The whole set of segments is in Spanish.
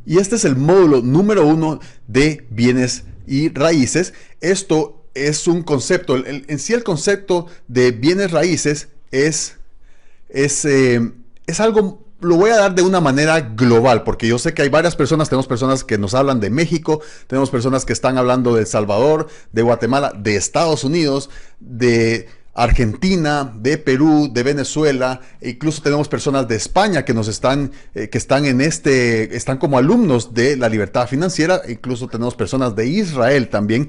Y este es el módulo número 1 de bienes y raíces. Esto es un concepto, en sí el concepto de bienes raíces es algo, lo voy a dar de una manera global, porque yo sé que hay varias personas, tenemos personas que nos hablan de México, tenemos personas que están hablando de El Salvador, de Guatemala, de Estados Unidos, de Argentina, de Perú, de Venezuela, e incluso tenemos personas de España que nos están están como alumnos de la libertad financiera, incluso tenemos personas de Israel también,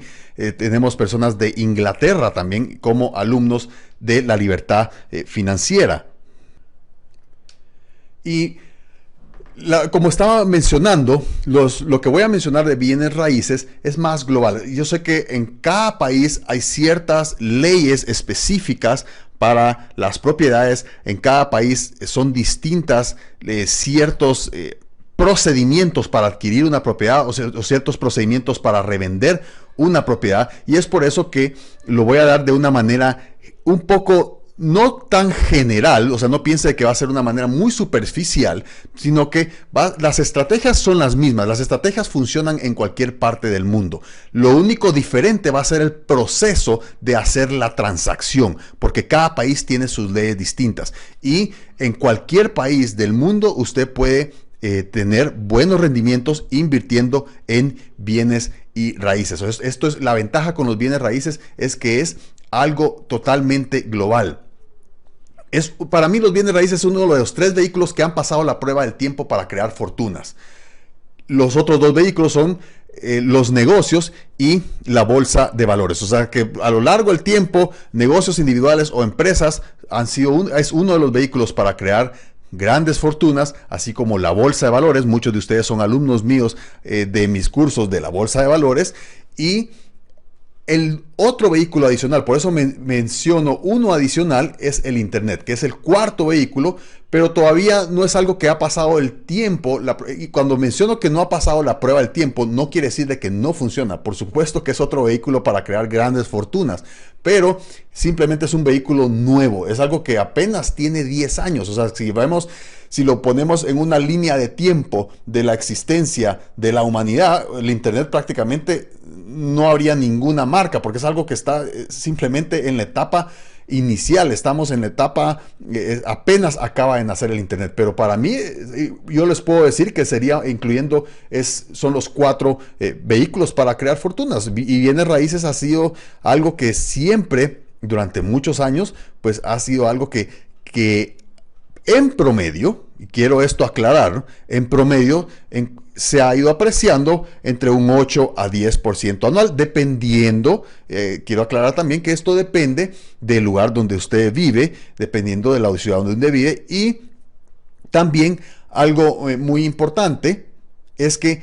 tenemos personas de Inglaterra también como alumnos de la libertad financiera. Y como estaba mencionando, lo que voy a mencionar de bienes raíces es más global. Yo sé que en cada país hay ciertas leyes específicas para las propiedades. En cada país son distintas ciertos procedimientos para adquirir una propiedad o ciertos procedimientos para revender una propiedad. Y es por eso que lo voy a dar de una manera un poco no tan general, o sea, no piense que va a ser una manera muy superficial, sino que las estrategias son las mismas, las estrategias funcionan en cualquier parte del mundo. Lo único diferente va a ser el proceso de hacer la transacción, porque cada país tiene sus leyes distintas. Y en cualquier país del mundo usted puede tener buenos rendimientos invirtiendo en bienes y raíces. Esto es la ventaja con los bienes raíces, es que es algo totalmente global. Para mí los bienes raíces es uno de los 3 vehículos que han pasado la prueba del tiempo para crear fortunas. Los otros 2 vehículos son los negocios y la bolsa de valores. O sea que a lo largo del tiempo, negocios individuales o empresas es uno de los vehículos para crear grandes fortunas, así como la bolsa de valores. Muchos de ustedes son alumnos míos de mis cursos de la bolsa de valores. Y el otro vehículo adicional, por eso menciono uno adicional, es el Internet, que es el 4.º vehículo, pero todavía no es algo que ha pasado el tiempo. Y cuando menciono que no ha pasado la prueba del tiempo, no quiere decir de que no funciona. Por supuesto que es otro vehículo para crear grandes fortunas, pero simplemente es un vehículo nuevo, es algo que apenas tiene 10 años. O sea, si lo ponemos en una línea de tiempo de la existencia de la humanidad, el Internet prácticamente no habría ninguna marca, porque es algo que está simplemente en la etapa inicial. Estamos en la etapa, apenas acaba de nacer el Internet, pero para mí, yo les puedo decir que sería, son los 4 vehículos para crear fortunas. Y bienes raíces ha sido algo que siempre, durante muchos años, pues ha sido algo que en promedio, y quiero esto aclarar, ¿no? En promedio se ha ido apreciando entre un 8 a 10% anual, dependiendo, quiero aclarar también que esto depende del lugar donde usted vive, dependiendo de la ciudad donde vive. Y también algo muy importante es que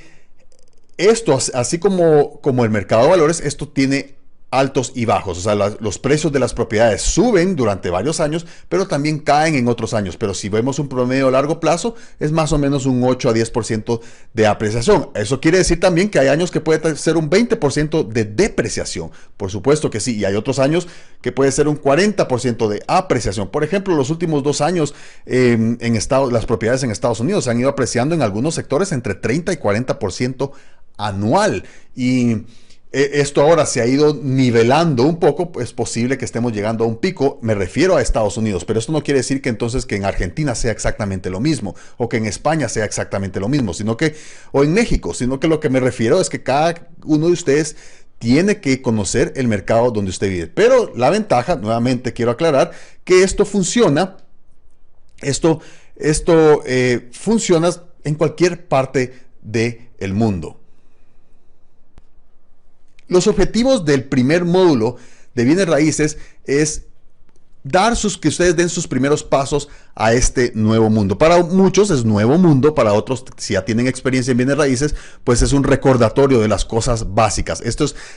esto, así como el mercado de valores, esto tiene altos y bajos. O sea, los precios de las propiedades suben durante varios años, pero también caen en otros años. Pero si vemos un promedio a largo plazo, es más o menos un 8 a 10% de apreciación. Eso quiere decir también que hay años que puede ser un 20% de depreciación. Por supuesto que sí. Y hay otros años que puede ser un 40% de apreciación. Por ejemplo, los últimos 2 años las propiedades en Estados Unidos se han ido apreciando en algunos sectores entre 30 y 40% anual. Y esto ahora se ha ido nivelando un poco. Es posible que estemos llegando a un pico, me refiero a Estados Unidos, pero esto no quiere decir que entonces que en Argentina sea exactamente lo mismo, o que en España sea exactamente lo mismo, o en México, sino que lo que me refiero es que cada uno de ustedes tiene que conocer el mercado donde usted vive. Pero la ventaja, nuevamente quiero aclarar, que esto funciona, funciona en cualquier parte del mundo. Los objetivos del primer módulo de bienes raíces es que ustedes den sus primeros pasos a este nuevo mundo. Para muchos es nuevo mundo, para otros, si ya tienen experiencia en bienes raíces, pues es un recordatorio de las cosas básicas.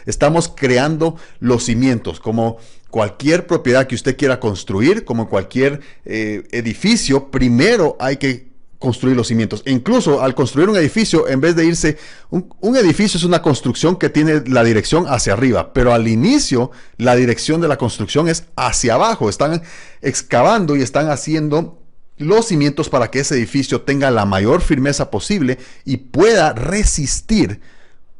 Estamos creando los cimientos, como cualquier propiedad que usted quiera construir, como cualquier edificio. Primero hay que construir los cimientos. E incluso al construir un edificio, en vez de irse, un edificio es una construcción que tiene la dirección hacia arriba, pero al inicio la dirección de la construcción es hacia abajo. Están excavando y están haciendo los cimientos para que ese edificio tenga la mayor firmeza posible y pueda resistir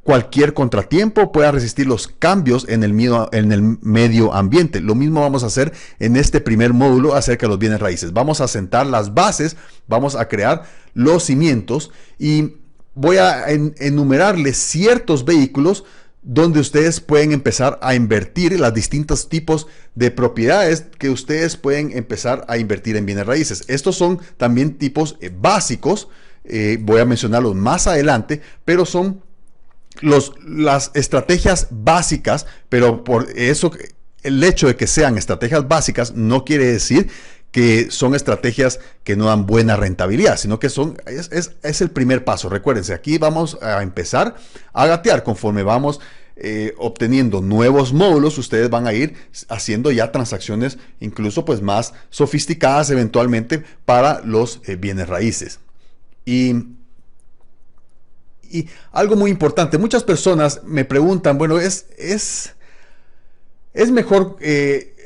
cualquier contratiempo, pueda resistir los cambios en el medio ambiente. Lo mismo vamos a hacer en este primer módulo acerca de los bienes raíces. Vamos a sentar las bases, vamos a crear los cimientos y voy a enumerarles ciertos vehículos donde ustedes pueden empezar a invertir los distintos tipos de propiedades que ustedes pueden empezar a invertir en bienes raíces. Estos son también tipos básicos, voy a mencionarlos más adelante, pero son las estrategias básicas, pero por eso el hecho de que sean estrategias básicas no quiere decir que son estrategias que no dan buena rentabilidad, sino que es el primer paso. Recuérdense, aquí vamos a empezar a gatear conforme vamos obteniendo nuevos módulos. Ustedes van a ir haciendo ya transacciones incluso pues más sofisticadas eventualmente para los bienes raíces. Y algo muy importante, muchas personas me preguntan, bueno, ¿es mejor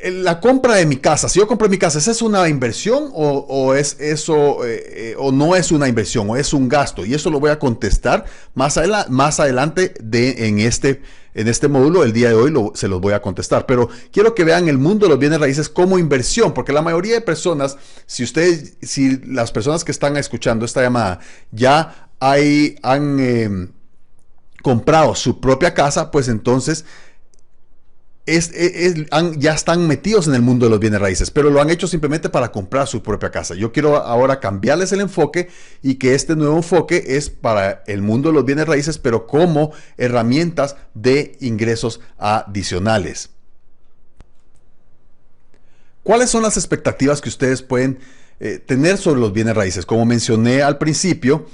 la compra de mi casa? Si yo compro mi casa, ¿es una inversión o es eso, o no es una inversión, o es un gasto? Y eso lo voy a contestar más adelante en este módulo. El día de hoy se los voy a contestar, pero quiero que vean el mundo de los bienes raíces como inversión, porque la mayoría de personas, si las personas que están escuchando esta llamada ya han comprado su propia casa, pues entonces ya están metidos en el mundo de los bienes raíces, pero lo han hecho simplemente para comprar su propia casa. Yo quiero ahora cambiarles el enfoque y que este nuevo enfoque es para el mundo de los bienes raíces, pero como herramientas de ingresos adicionales. ¿Cuáles son las expectativas que ustedes pueden tener sobre los bienes raíces? Como mencioné al principio,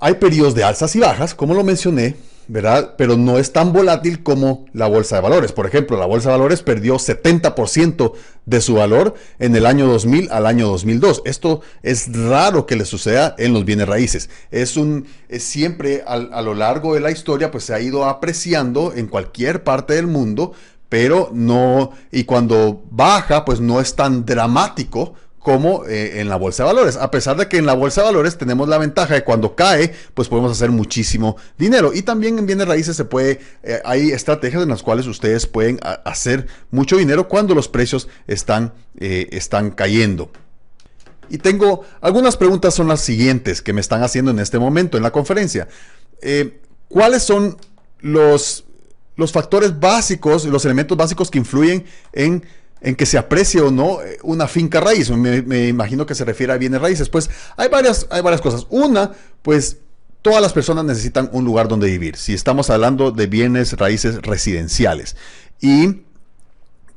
hay periodos de alzas y bajas, como lo mencioné, ¿verdad? Pero no es tan volátil como la bolsa de valores. Por ejemplo, la bolsa de valores perdió 70% de su valor en el año 2000 al año 2002. Esto es raro que le suceda en los bienes raíces. Es siempre a lo largo de la historia, pues se ha ido apreciando en cualquier parte del mundo, pero no, y cuando baja, pues no es tan dramático como en la bolsa de valores, a pesar de que en la bolsa de valores tenemos la ventaja de cuando cae, pues podemos hacer muchísimo dinero. Y también en bienes raíces hay estrategias en las cuales ustedes pueden hacer mucho dinero cuando los precios están cayendo. Y tengo algunas preguntas, son las siguientes que me están haciendo en este momento en la conferencia. ¿Cuáles son los factores básicos, los elementos básicos que influyen en que se aprecie o no una finca raíz? Me imagino que se refiere a bienes raíces. Pues hay varias cosas. Una, pues todas las personas necesitan un lugar donde vivir, si estamos hablando de bienes raíces residenciales. Y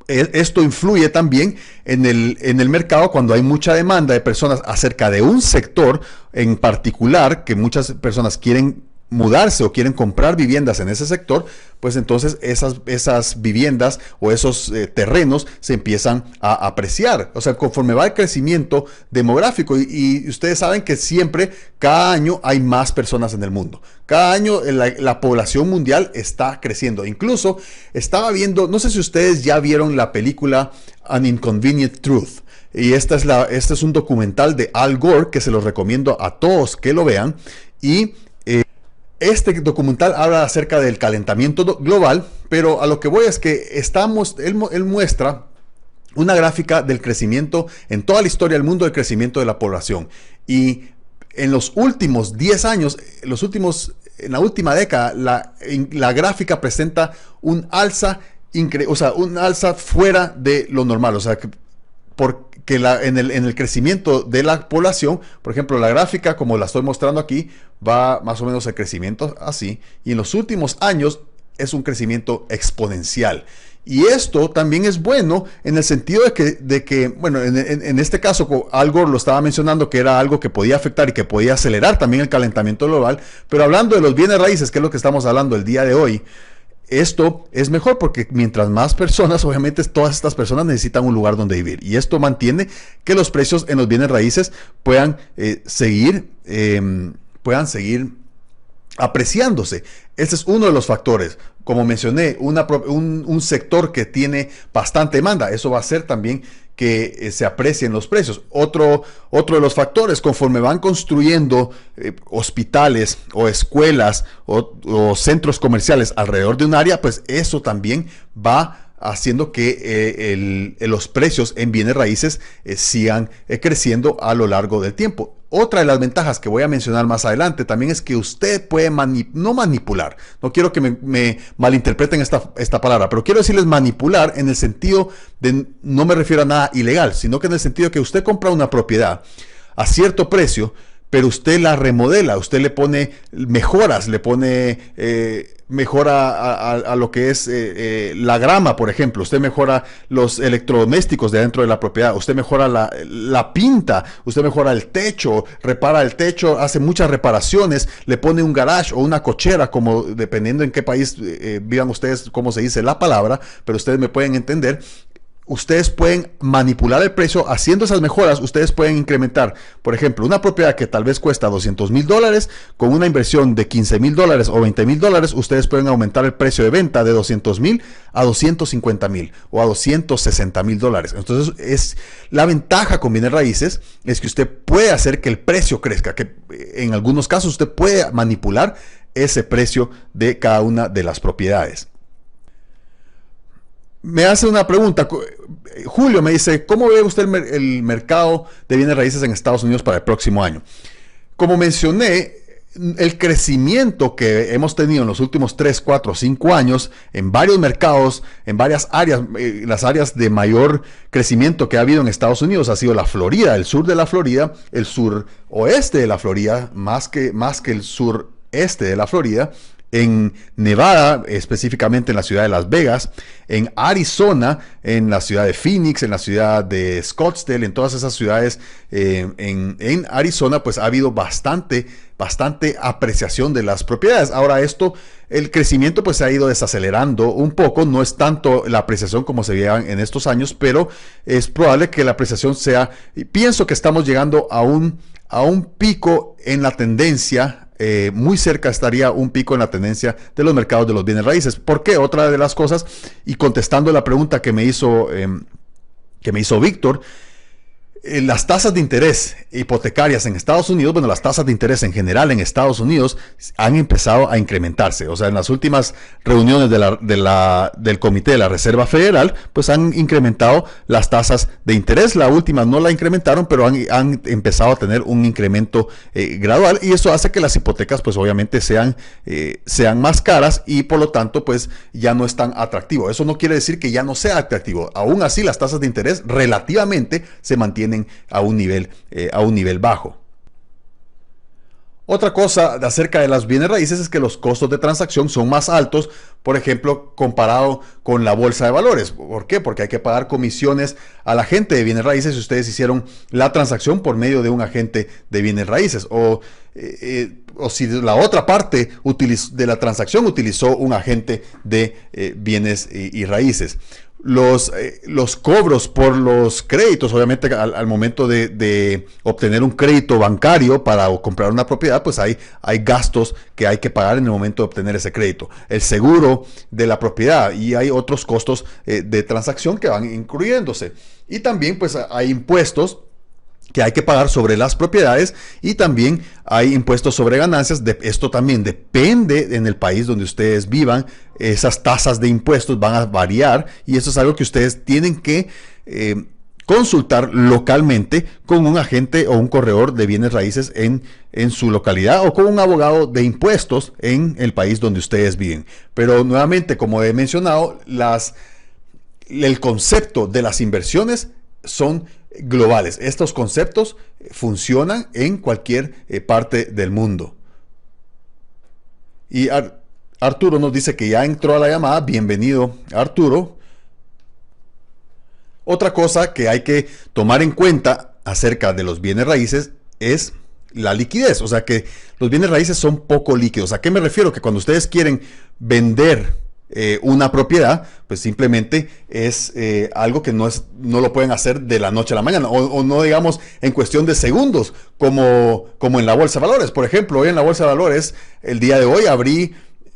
esto influye también en el mercado cuando hay mucha demanda de personas acerca de un sector en particular, que muchas personas quieren mudarse o quieren comprar viviendas en ese sector, pues entonces esas viviendas o esos terrenos se empiezan a apreciar. O sea, conforme va el crecimiento demográfico, y ustedes saben que siempre, cada año hay más personas en el mundo. Cada año la población mundial está creciendo. Incluso estaba viendo, no sé si ustedes ya vieron la película An Inconvenient Truth. Y este es un documental de Al Gore que se los recomiendo a todos que lo vean. Y este documental habla acerca del calentamiento global, pero a lo que voy es que él muestra una gráfica del crecimiento en toda la historia del mundo, del crecimiento de la población. Y en los últimos 10 años, en la última década, la gráfica presenta un alza un alza fuera de lo normal. O sea, porque en el crecimiento de la población, por ejemplo, la gráfica, como la estoy mostrando aquí, va más o menos el crecimiento así, y en los últimos años es un crecimiento exponencial. Y esto también es bueno en el sentido de que bueno, en este caso, Al Gore lo estaba mencionando, que era algo que podía afectar y que podía acelerar también el calentamiento global. Pero hablando de los bienes raíces, que es lo que estamos hablando el día de hoy, esto es mejor porque mientras más personas, obviamente todas estas personas necesitan un lugar donde vivir. Y esto mantiene que los precios en los bienes raíces puedan seguir apreciándose. Ese es uno de los factores. Como mencioné, un sector que tiene bastante demanda, eso va a hacer también que se aprecien los precios. Otro de los factores, conforme van construyendo hospitales o escuelas o centros comerciales alrededor de un área, pues eso también va haciendo que los precios en bienes raíces sigan creciendo a lo largo del tiempo. Otra de las ventajas que voy a mencionar más adelante también es que usted puede no manipular. No quiero que me malinterpreten esta palabra, pero quiero decirles manipular en el sentido de, no me refiero a nada ilegal, sino que en el sentido de que usted compra una propiedad a cierto precio, pero usted la remodela, usted le pone mejoras, le pone mejora a lo que es la grama, por ejemplo. Usted mejora los electrodomésticos de dentro de la propiedad, usted mejora la pinta, usted mejora el techo, repara el techo, hace muchas reparaciones, le pone un garage o una cochera, como dependiendo en qué país vivan ustedes, cómo se dice la palabra, pero ustedes me pueden entender. Ustedes pueden manipular el precio haciendo esas mejoras. Ustedes pueden incrementar, por ejemplo, una propiedad que tal vez cuesta $200,000 con una inversión de $15,000 o $20,000. Ustedes pueden aumentar el precio de venta de $200,000 a $250,000 o a $260,000. Entonces, es la ventaja con bienes raíces es que usted puede hacer que el precio crezca, que en algunos casos usted puede manipular ese precio de cada una de las propiedades. Me hace una pregunta, Julio me dice, ¿cómo ve usted el mercado de bienes raíces en Estados Unidos para el próximo año? Como mencioné, el crecimiento que hemos tenido en los últimos 3, 4, 5 años en varios mercados, en varias áreas, las áreas de mayor crecimiento que ha habido en Estados Unidos ha sido la Florida, el sur de la Florida, el suroeste de la Florida, más que el sureste de la Florida, en Nevada, específicamente en la ciudad de Las Vegas, en Arizona, en la ciudad de Phoenix, en la ciudad de Scottsdale, en todas esas ciudades en Arizona, pues ha habido bastante apreciación de las propiedades. Ahora el crecimiento pues se ha ido desacelerando un poco, no es tanto la apreciación como se veía en estos años, pero es probable que la apreciación pienso que estamos llegando a un pico en la tendencia. Muy cerca estaría un pico en la tendencia de los mercados de los bienes raíces. ¿Por qué? Otra de las cosas, y contestando la pregunta que me hizo Víctor, las tasas de interés hipotecarias en Estados Unidos, bueno, las tasas de interés en general en Estados Unidos han empezado a incrementarse. O sea, en las últimas reuniones del Comité de la Reserva Federal, pues han incrementado las tasas de interés. La última no la incrementaron, pero han empezado a tener un incremento gradual, y eso hace que las hipotecas, pues obviamente sean más caras y por lo tanto, pues ya no es tan atractivo. Eso no quiere decir que ya no sea atractivo. Aún así, las tasas de interés relativamente se mantienen a un nivel bajo. Otra cosa acerca de las bienes raíces es que los costos de transacción son más altos, por ejemplo, comparado con la bolsa de valores. ¿Por qué? Porque hay que pagar comisiones al agente de bienes raíces si ustedes hicieron la transacción por medio de un agente de bienes raíces, o si la otra parte de la transacción utilizó un agente de bienes y raíces. Los cobros por los créditos, obviamente al momento de obtener un crédito bancario para comprar una propiedad, pues hay gastos que hay que pagar en el momento de obtener ese crédito. El seguro de la propiedad, y hay otros costos de transacción que van incluyéndose. Y también pues hay impuestos que hay que pagar sobre las propiedades, y también hay impuestos sobre ganancias. Esto también depende en el país donde ustedes vivan. Esas tasas de impuestos van a variar, y eso es algo que ustedes tienen que consultar localmente con un agente o un corredor de bienes raíces en su localidad, o con un abogado de impuestos en el país donde ustedes viven. Pero nuevamente, como he mencionado, el concepto de las inversiones son globales. Estos conceptos funcionan en cualquier parte del mundo. Y Arturo nos dice que ya entró a la llamada. Bienvenido, Arturo. Otra cosa que hay que tomar en cuenta acerca de los bienes raíces es la liquidez. O sea, que los bienes raíces son poco líquidos. ¿A qué me refiero? Que cuando ustedes quieren vender una propiedad, pues simplemente es algo que no lo pueden hacer de la noche a la mañana, o no digamos en cuestión de segundos, como en la bolsa de valores. Por ejemplo, hoy en la bolsa de valores, el día de hoy abrí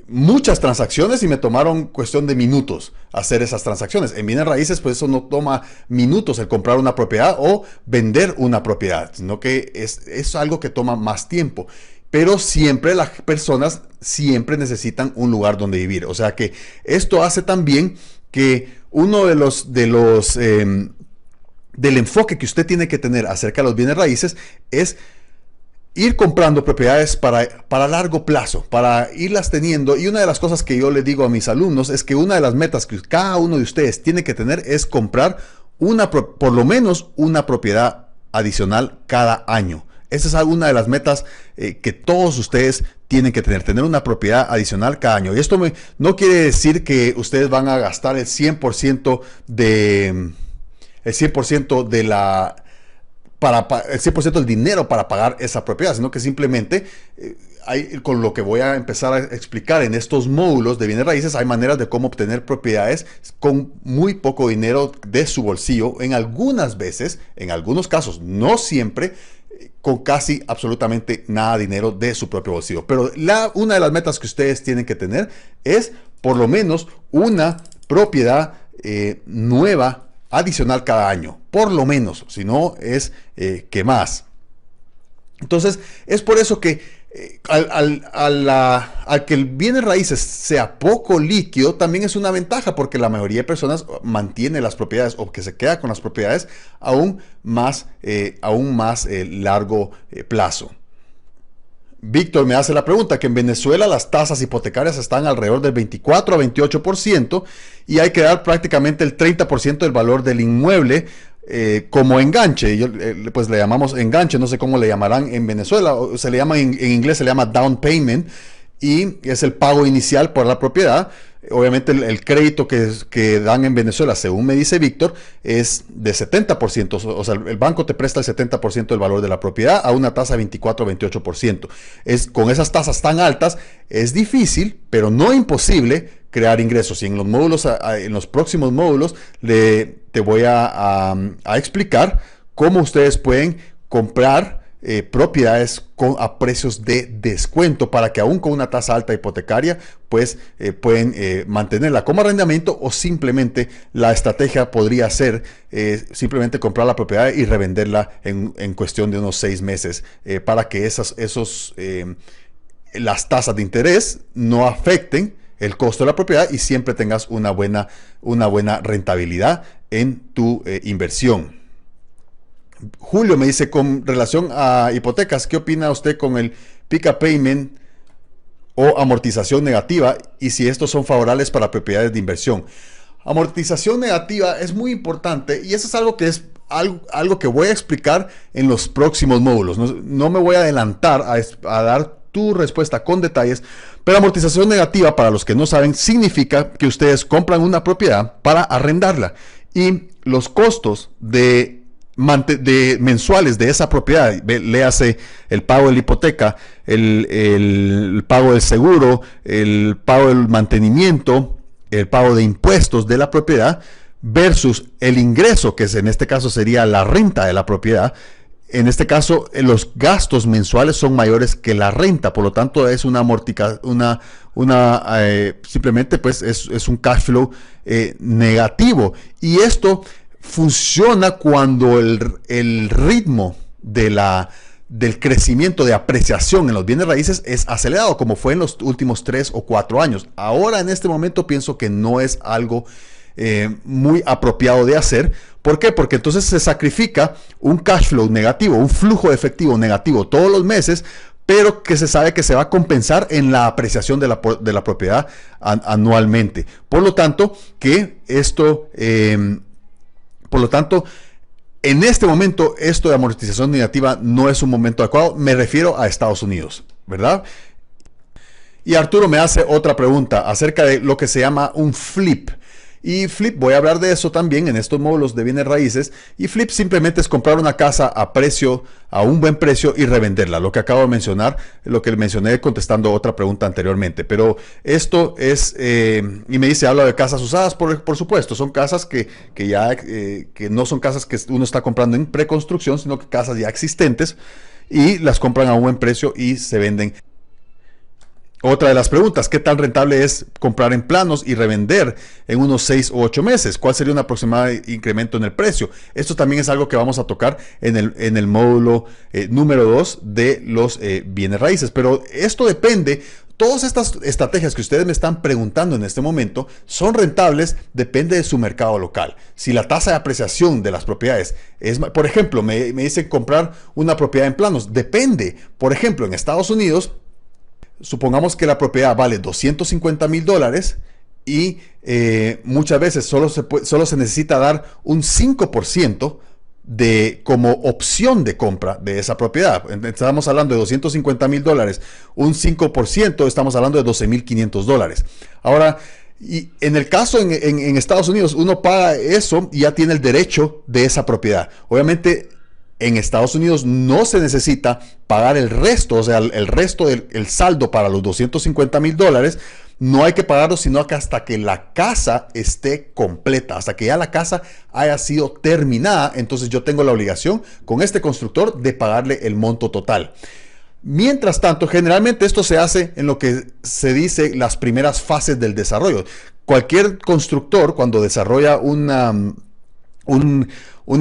muchas transacciones y me tomaron cuestión de minutos hacer esas transacciones. En bienes raíces, pues eso no toma minutos el comprar una propiedad o vender una propiedad, sino que es algo que toma más tiempo. Pero siempre las personas siempre necesitan un lugar donde vivir. O sea que esto hace también que uno del enfoque que usted tiene que tener acerca de los bienes raíces es ir comprando propiedades para largo plazo, para irlas teniendo. Y una de las cosas que yo le digo a mis alumnos es que una de las metas que cada uno de ustedes tiene que tener es comprar por lo menos una propiedad adicional cada año. Esa es una de las metas que todos ustedes tienen que tener una propiedad adicional cada año. Y esto no quiere decir que ustedes van a gastar el 100% del dinero para pagar esa propiedad, sino que simplemente con lo que voy a empezar a explicar en estos módulos de bienes raíces, hay maneras de cómo obtener propiedades con muy poco dinero de su bolsillo, en algunas veces, en algunos casos, no siempre, con casi absolutamente nada de dinero de su propio bolsillo. Pero una de las metas que ustedes tienen que tener es por lo menos una propiedad nueva adicional cada año, por lo menos, si no es que más. Entonces, es por eso que al que el bienes raíces sea poco líquido, también es una ventaja, porque la mayoría de personas mantiene las propiedades o que se queda con las propiedades aún más largo plazo. Víctor me hace la pregunta que en Venezuela las tasas hipotecarias están alrededor del 24 a 28% y hay que dar prácticamente el 30% del valor del inmueble como enganche. Pues le llamamos enganche, no sé cómo le llamarán en Venezuela, se le llama en inglés, se le llama down payment, y es el pago inicial por la propiedad. Obviamente el crédito que dan en Venezuela, según me dice Víctor, es de 70%. O sea, el banco te presta el 70% del valor de la propiedad a una tasa de 24 o 28%. Con esas tasas tan altas es difícil, pero no imposible, crear ingresos. Y en los próximos módulos te voy a explicar cómo ustedes pueden comprar propiedades a precios de descuento, para que aún con una tasa alta hipotecaria pues pueden mantenerla como arrendamiento, o simplemente la estrategia podría ser simplemente comprar la propiedad y revenderla en cuestión de unos 6 meses, para que las tasas de interés no afecten el costo de la propiedad y siempre tengas una buena rentabilidad en tu inversión. Julio me dice, con relación a hipotecas, ¿qué opina usted con el pick-up payment o amortización negativa, y si estos son favorables para propiedades de inversión? Amortización negativa es muy importante, y eso es algo que voy a explicar en los próximos módulos. No me voy a adelantar a dar tu respuesta con detalles, pero amortización negativa, para los que no saben, significa que ustedes compran una propiedad para arrendarla, y los costos mensuales de esa propiedad, léase el pago de la hipoteca, el pago del seguro, el pago del mantenimiento, el pago de impuestos de la propiedad, versus el ingreso, que en este caso sería la renta de la propiedad. En este caso, los gastos mensuales son mayores que la renta, por lo tanto es simplemente pues es un cash flow negativo, y esto funciona cuando el ritmo del crecimiento de apreciación en los bienes raíces es acelerado, como fue en los últimos 3 o 4 años. Ahora, en este momento, pienso que no es algo muy apropiado de hacer. ¿Por qué? Porque entonces se sacrifica un cash flow negativo, un flujo de efectivo negativo todos los meses, pero que se sabe que se va a compensar en la apreciación de la propiedad anualmente. Por lo tanto, en este momento, esto de amortización negativa no es un momento adecuado. Me refiero a Estados Unidos, ¿verdad? Y Arturo me hace otra pregunta acerca de lo que se llama un flip. Y flip, voy a hablar de eso también en estos módulos de bienes raíces. Y flip simplemente es comprar una casa a precio, a un buen precio y revenderla. Lo que acabo de mencionar, lo que mencioné contestando otra pregunta anteriormente. Pero esto es, y me dice, habla de casas usadas, por supuesto. Son casas que no son casas que uno está comprando en preconstrucción, sino que casas ya existentes y las compran a un buen precio y se venden. Otra de las preguntas, ¿qué tan rentable es comprar en planos y revender en unos 6 u 8 meses? ¿Cuál sería un aproximado incremento en el precio? Esto también es algo que vamos a tocar en el módulo número 2 de los bienes raíces. Pero esto depende, todas estas estrategias que ustedes me están preguntando en este momento son rentables, depende de su mercado local. Si la tasa de apreciación de las propiedades es, por ejemplo, me dicen comprar una propiedad en planos, depende. Por ejemplo, en Estados Unidos, supongamos que la propiedad vale $250,000 y muchas veces solo se necesita dar un 5% como opción de compra de esa propiedad. Estamos hablando de $250,000, un 5%, estamos hablando de $12,500. Ahora, y en el caso en Estados Unidos, uno paga eso y ya tiene el derecho de esa propiedad. Obviamente, en Estados Unidos no se necesita pagar el resto, o sea, el resto del saldo para los $250,000, no hay que pagarlo sino que hasta que la casa esté completa, hasta que ya la casa haya sido terminada. Entonces yo tengo la obligación con este constructor de pagarle el monto total. Mientras tanto, generalmente esto se hace en lo que se dice las primeras fases del desarrollo. Cualquier constructor, cuando desarrolla una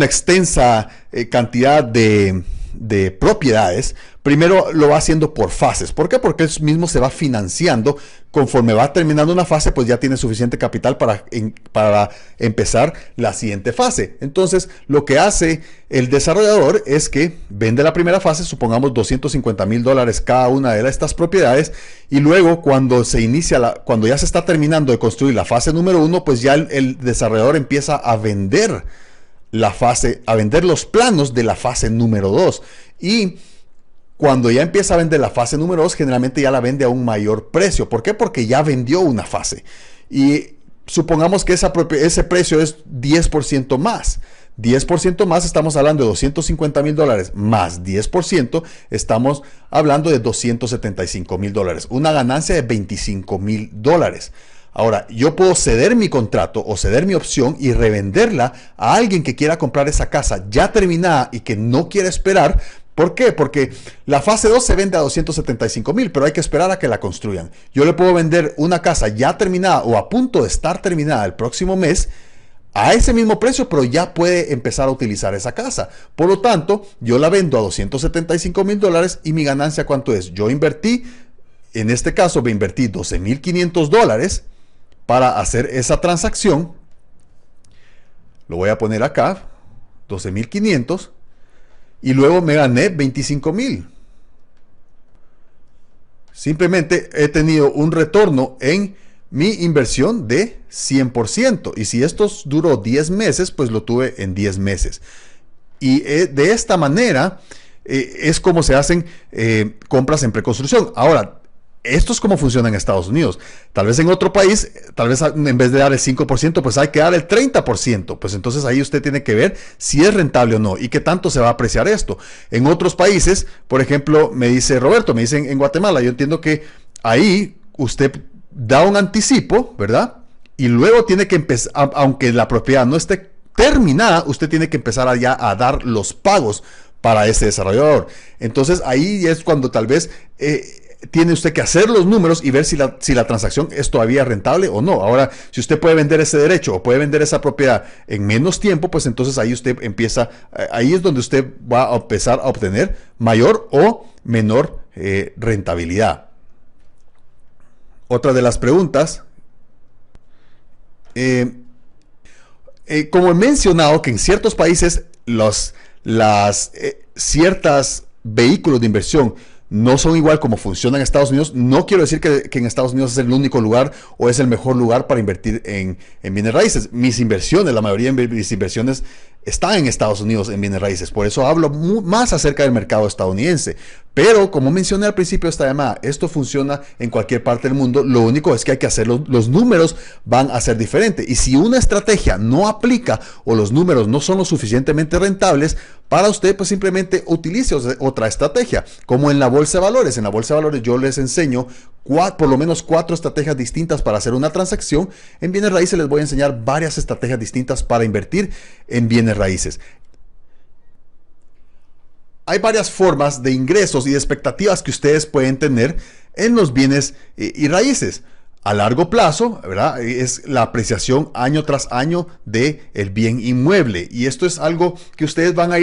extensa cantidad de propiedades, primero lo va haciendo por fases. ¿Por qué? Porque él mismo se va financiando. Conforme va terminando una fase, pues ya tiene suficiente capital para empezar la siguiente fase. Entonces, lo que hace el desarrollador es que vende la primera fase, supongamos $250,000 cada una de estas propiedades, y luego cuando cuando ya se está terminando de construir la fase número 1, pues ya el desarrollador empieza a vender los planos de la fase número 2. Y cuando ya empieza a vender la fase número 2, generalmente ya la vende a un mayor precio. ¿Por qué? Porque ya vendió una fase. Y supongamos que ese precio es 10% más. 10% más, estamos hablando de $250,000 más 10%, estamos hablando de $275,000. Una ganancia de $25,000. Ahora, yo puedo ceder mi contrato o ceder mi opción y revenderla a alguien que quiera comprar esa casa ya terminada y que no quiere esperar. ¿Por qué? Porque la fase 2 se vende a $275,000, pero hay que esperar a que la construyan. Yo le puedo vender una casa ya terminada o a punto de estar terminada el próximo mes a ese mismo precio, pero ya puede empezar a utilizar esa casa. Por lo tanto, yo la vendo a $275,000 y mi ganancia, ¿cuánto es? Yo invertí, en este caso me invertí $12,500 para hacer esa transacción. Lo voy a poner acá, 12,500. Y luego me gané 25,000. Simplemente he tenido un retorno en mi inversión de 100%. Y si esto duró 10 meses, pues lo tuve en 10 meses. Y de esta manera es como se hacen compras en preconstrucción. Ahora, esto es como funciona en Estados Unidos. Tal vez en otro país, tal vez en vez de dar el 5%, pues hay que dar el 30%. Pues entonces ahí usted tiene que ver si es rentable o no y qué tanto se va a apreciar esto. En otros países, por ejemplo, me dice Roberto, me dicen en Guatemala, yo entiendo que ahí usted da un anticipo, ¿verdad? Y luego tiene que empezar, aunque la propiedad no esté terminada, usted tiene que empezar allá a dar los pagos para ese desarrollador. Entonces ahí es cuando tal vez tiene usted que hacer los números y ver si la transacción es todavía rentable o no. Ahora, si usted puede vender ese derecho o puede vender esa propiedad en menos tiempo, pues entonces ahí usted empieza, ahí es donde usted va a empezar a obtener mayor o menor rentabilidad. Otra de las preguntas, como he mencionado que en ciertos países ciertos vehículos de inversión no son igual como funciona en Estados Unidos. No quiero decir que en Estados Unidos es el único lugar o es el mejor lugar para invertir en bienes raíces. Mis inversiones, la mayoría de mis inversiones están en Estados Unidos en bienes raíces. Por eso hablo más acerca del mercado estadounidense. Pero como mencioné al principio de esta llamada, esto funciona en cualquier parte del mundo. Lo único es que hay que hacerlo. Los números van a ser diferentes. Y si una estrategia no aplica o los números no son lo suficientemente rentables para usted, pues simplemente utilice otra estrategia. Como en la bolsa de valores. En la bolsa de valores yo les enseño por lo menos 4 estrategias distintas para hacer una transacción. En bienes raíces les voy a enseñar varias estrategias distintas para invertir en bienes raíces. Hay varias formas de ingresos y de expectativas que ustedes pueden tener en los bienes y raíces. A largo plazo, ¿verdad? Es la apreciación año tras año del bien inmueble. Y esto es algo que ustedes van a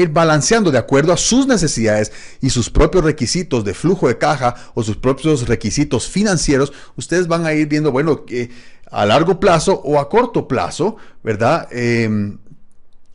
ir balanceando de acuerdo a sus necesidades y sus propios requisitos de flujo de caja o sus propios requisitos financieros. Ustedes van a ir viendo, bueno, a largo plazo o a corto plazo, ¿verdad?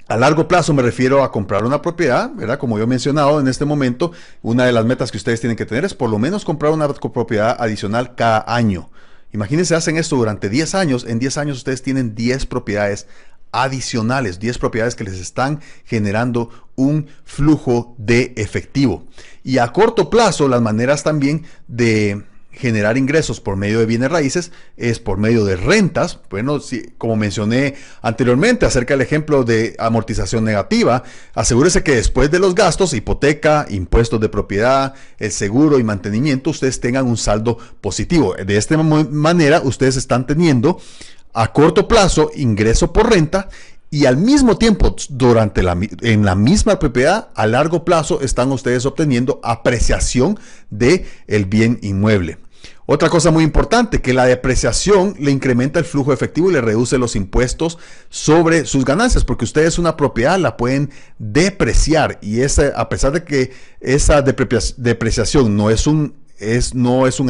A largo plazo me refiero a comprar una propiedad, ¿verdad? Como yo he mencionado en este momento, una de las metas que ustedes tienen que tener es por lo menos comprar una propiedad adicional cada año. Imagínense, hacen esto durante 10 años. En 10 años ustedes tienen 10 propiedades adicionales, 10 propiedades que les están generando un flujo de efectivo. Y a corto plazo, las maneras también de generar ingresos por medio de bienes raíces es por medio de rentas. Bueno, como mencioné anteriormente acerca del ejemplo de amortización negativa, asegúrese que después de los gastos, hipoteca, impuestos de propiedad, el seguro y mantenimiento, ustedes tengan un saldo positivo. De esta manera ustedes están teniendo a corto plazo ingreso por renta y al mismo tiempo en la misma propiedad a largo plazo están ustedes obteniendo apreciación del bien inmueble. Otra cosa muy importante, que la depreciación le incrementa el flujo efectivo y le reduce los impuestos sobre sus ganancias, porque ustedes una propiedad la pueden depreciar y a pesar de que esa depreciación no es un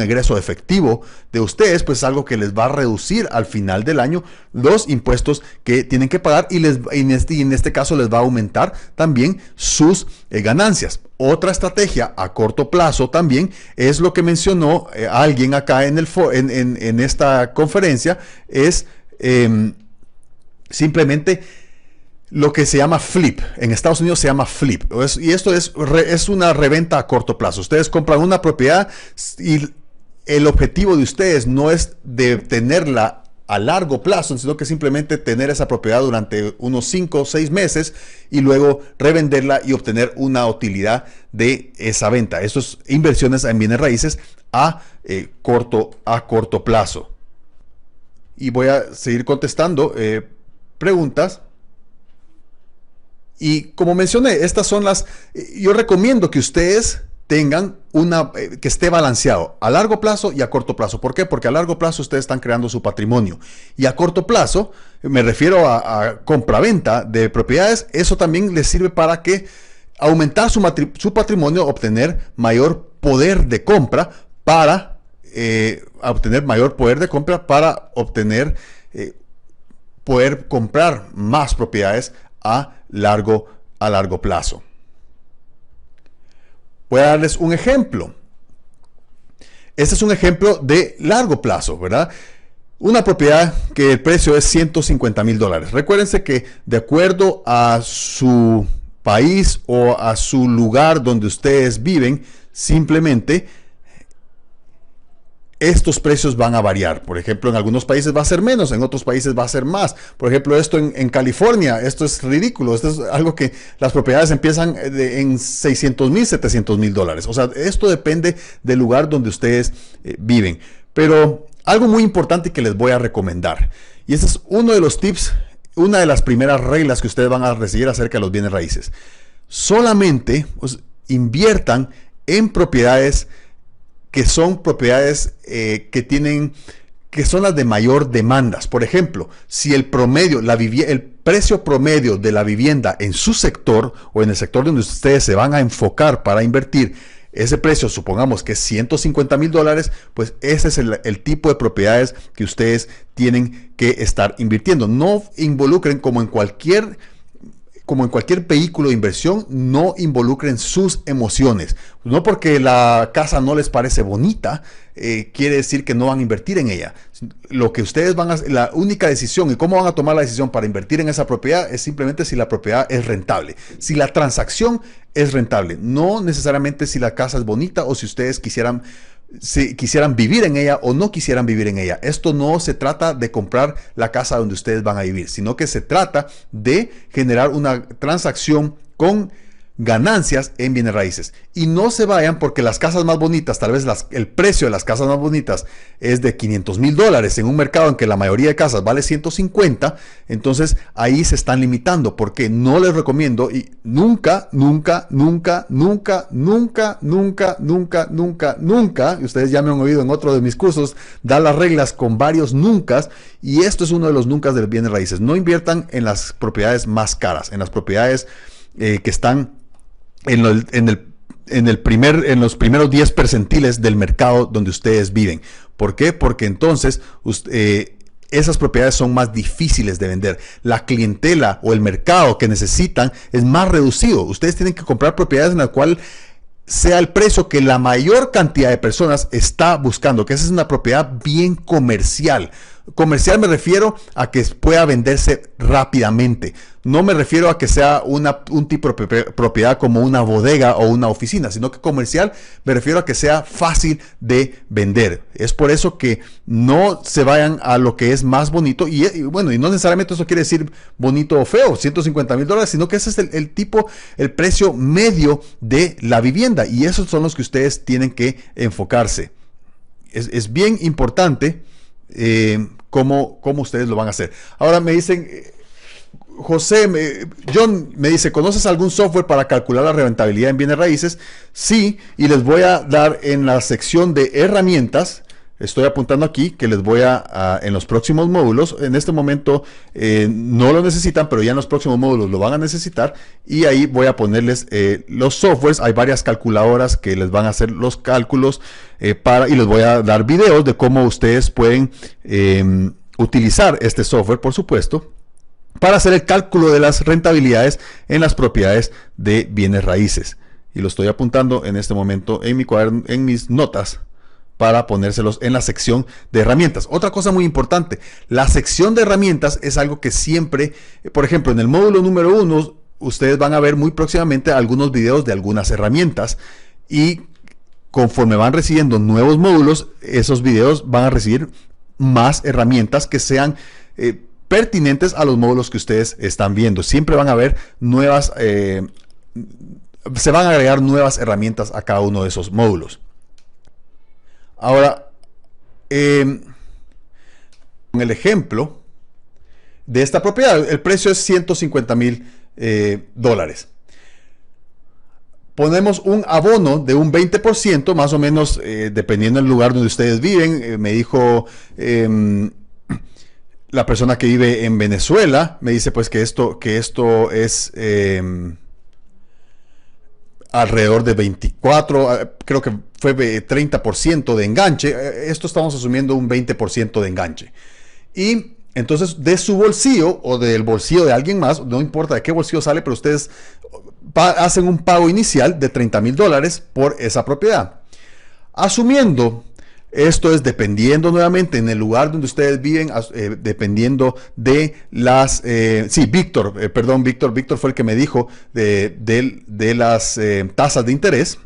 egreso efectivo de ustedes, pues es algo que les va a reducir al final del año los impuestos que tienen que pagar y en este caso les va a aumentar también sus ganancias. Otra estrategia a corto plazo también es lo que mencionó alguien acá en esta conferencia, es simplemente lo que se llama flip. En Estados Unidos se llama flip. Y esto es una reventa a corto plazo. Ustedes compran una propiedad y el objetivo de ustedes no es de tenerla a largo plazo, sino que simplemente tener esa propiedad durante unos 5 o 6 meses y luego revenderla y obtener una utilidad de esa venta. Esto es inversiones en bienes raíces a corto plazo. Y voy a seguir contestando preguntas. Y como mencioné, estas son yo recomiendo que ustedes tengan que esté balanceado a largo plazo y a corto plazo. ¿Por qué? Porque a largo plazo ustedes están creando su patrimonio. Y a corto plazo, me refiero a compraventa de propiedades, eso también les sirve para que aumentar su patrimonio, obtener mayor poder de compra para poder comprar más propiedades a largo plazo. Voy a darles un ejemplo. Este es un ejemplo de largo plazo, ¿verdad? Una propiedad que el precio es $150,000. Recuérdense que de acuerdo a su país o a su lugar donde ustedes viven, simplemente estos precios van a variar. Por ejemplo, en algunos países va a ser menos, en otros países va a ser más. Por ejemplo, esto en California, esto es ridículo. Esto es algo que las propiedades empiezan en $600,000, $700,000. O sea, esto depende del lugar donde ustedes viven. Pero algo muy importante que les voy a recomendar, y este es uno de los tips, una de las primeras reglas que ustedes van a recibir acerca de los bienes raíces. Solamente inviertan en propiedades que son propiedades que son las de mayor demandas. Por ejemplo, si el precio promedio de la vivienda en su sector o en el sector donde ustedes se van a enfocar para invertir, ese precio supongamos que es $150,000, pues ese es el tipo de propiedades que ustedes tienen que estar invirtiendo. No involucren, como en cualquier como en cualquier vehículo de inversión, no involucren sus emociones. No porque la casa no les parece bonita, quiere decir que no van a invertir en ella. Lo que ustedes van a hacer, la única decisión y cómo van a tomar la decisión para invertir en esa propiedad es simplemente si la propiedad es rentable, si la transacción es rentable, no necesariamente si la casa es bonita o si ustedes si quisieran vivir en ella o no quisieran vivir en ella. Esto no se trata de comprar la casa donde ustedes van a vivir, sino que se trata de generar una transacción con ganancias en bienes raíces. Y no se vayan porque las casas más bonitas, tal vez el precio de las casas más bonitas es de $500,000 en un mercado en que la mayoría de casas vale 150, entonces ahí se están limitando, porque no les recomiendo y nunca, y ustedes ya me han oído en otro de mis cursos, dar las reglas con varios nunca, y esto es uno de los nunca de bienes raíces. No inviertan en las propiedades más caras, en las propiedades que están en los primeros 10 percentiles del mercado donde ustedes viven. ¿Por qué? Porque entonces esas propiedades son más difíciles de vender. La clientela o el mercado que necesitan es más reducido. Ustedes tienen que comprar propiedades en las cuales sea el precio que la mayor cantidad de personas está buscando, que esa es una propiedad bien comercial. Comercial me refiero a que pueda venderse rápidamente. No me refiero a que sea un tipo de propiedad como una bodega o una oficina, sino que comercial me refiero a que sea fácil de vender. Es por eso que no se vayan a lo que es más bonito. Y bueno, y no necesariamente eso quiere decir bonito o feo, $150,000, sino que ese es el precio medio de la vivienda. Y esos son los que ustedes tienen que enfocarse. Es bien importante cómo ustedes lo van a hacer. Ahora me dicen, John me dice, ¿conoces algún software para calcular la rentabilidad en bienes raíces? Sí, y les voy a dar en la sección de herramientas. Estoy apuntando aquí que les voy en los próximos módulos. En este momento no lo necesitan, pero ya en los próximos módulos lo van a necesitar. Y ahí voy a ponerles los softwares. Hay varias calculadoras que les van a hacer los cálculos y les voy a dar videos de cómo ustedes pueden utilizar este software, por supuesto, para hacer el cálculo de las rentabilidades en las propiedades de bienes raíces. Y lo estoy apuntando en este momento en mi cuaderno, en mis notas, para ponérselos en la sección de herramientas. Otra cosa muy importante, la sección de herramientas es algo que siempre, por ejemplo, en el módulo número 1, ustedes van a ver muy próximamente algunos videos de algunas herramientas, y conforme van recibiendo nuevos módulos, esos videos van a recibir más herramientas que sean pertinentes a los módulos que ustedes están viendo. Siempre van a haber nuevas, se van a agregar nuevas herramientas a cada uno de esos módulos. Ahora, con el ejemplo de esta propiedad, el precio es $150,000. Ponemos un abono de un 20%, más o menos, dependiendo del lugar donde ustedes viven. Me dijo la persona que vive en Venezuela, me dice pues que esto es alrededor de 24, creo que fue 30% de enganche. Esto estamos asumiendo un 20% de enganche. Y entonces de su bolsillo o del bolsillo de alguien más, no importa de qué bolsillo sale, pero ustedes hacen un pago inicial de $30,000 por esa propiedad. Asumiendo, esto es dependiendo nuevamente en el lugar donde ustedes viven, dependiendo de las... sí, Víctor fue el que me dijo de las tasas de interés.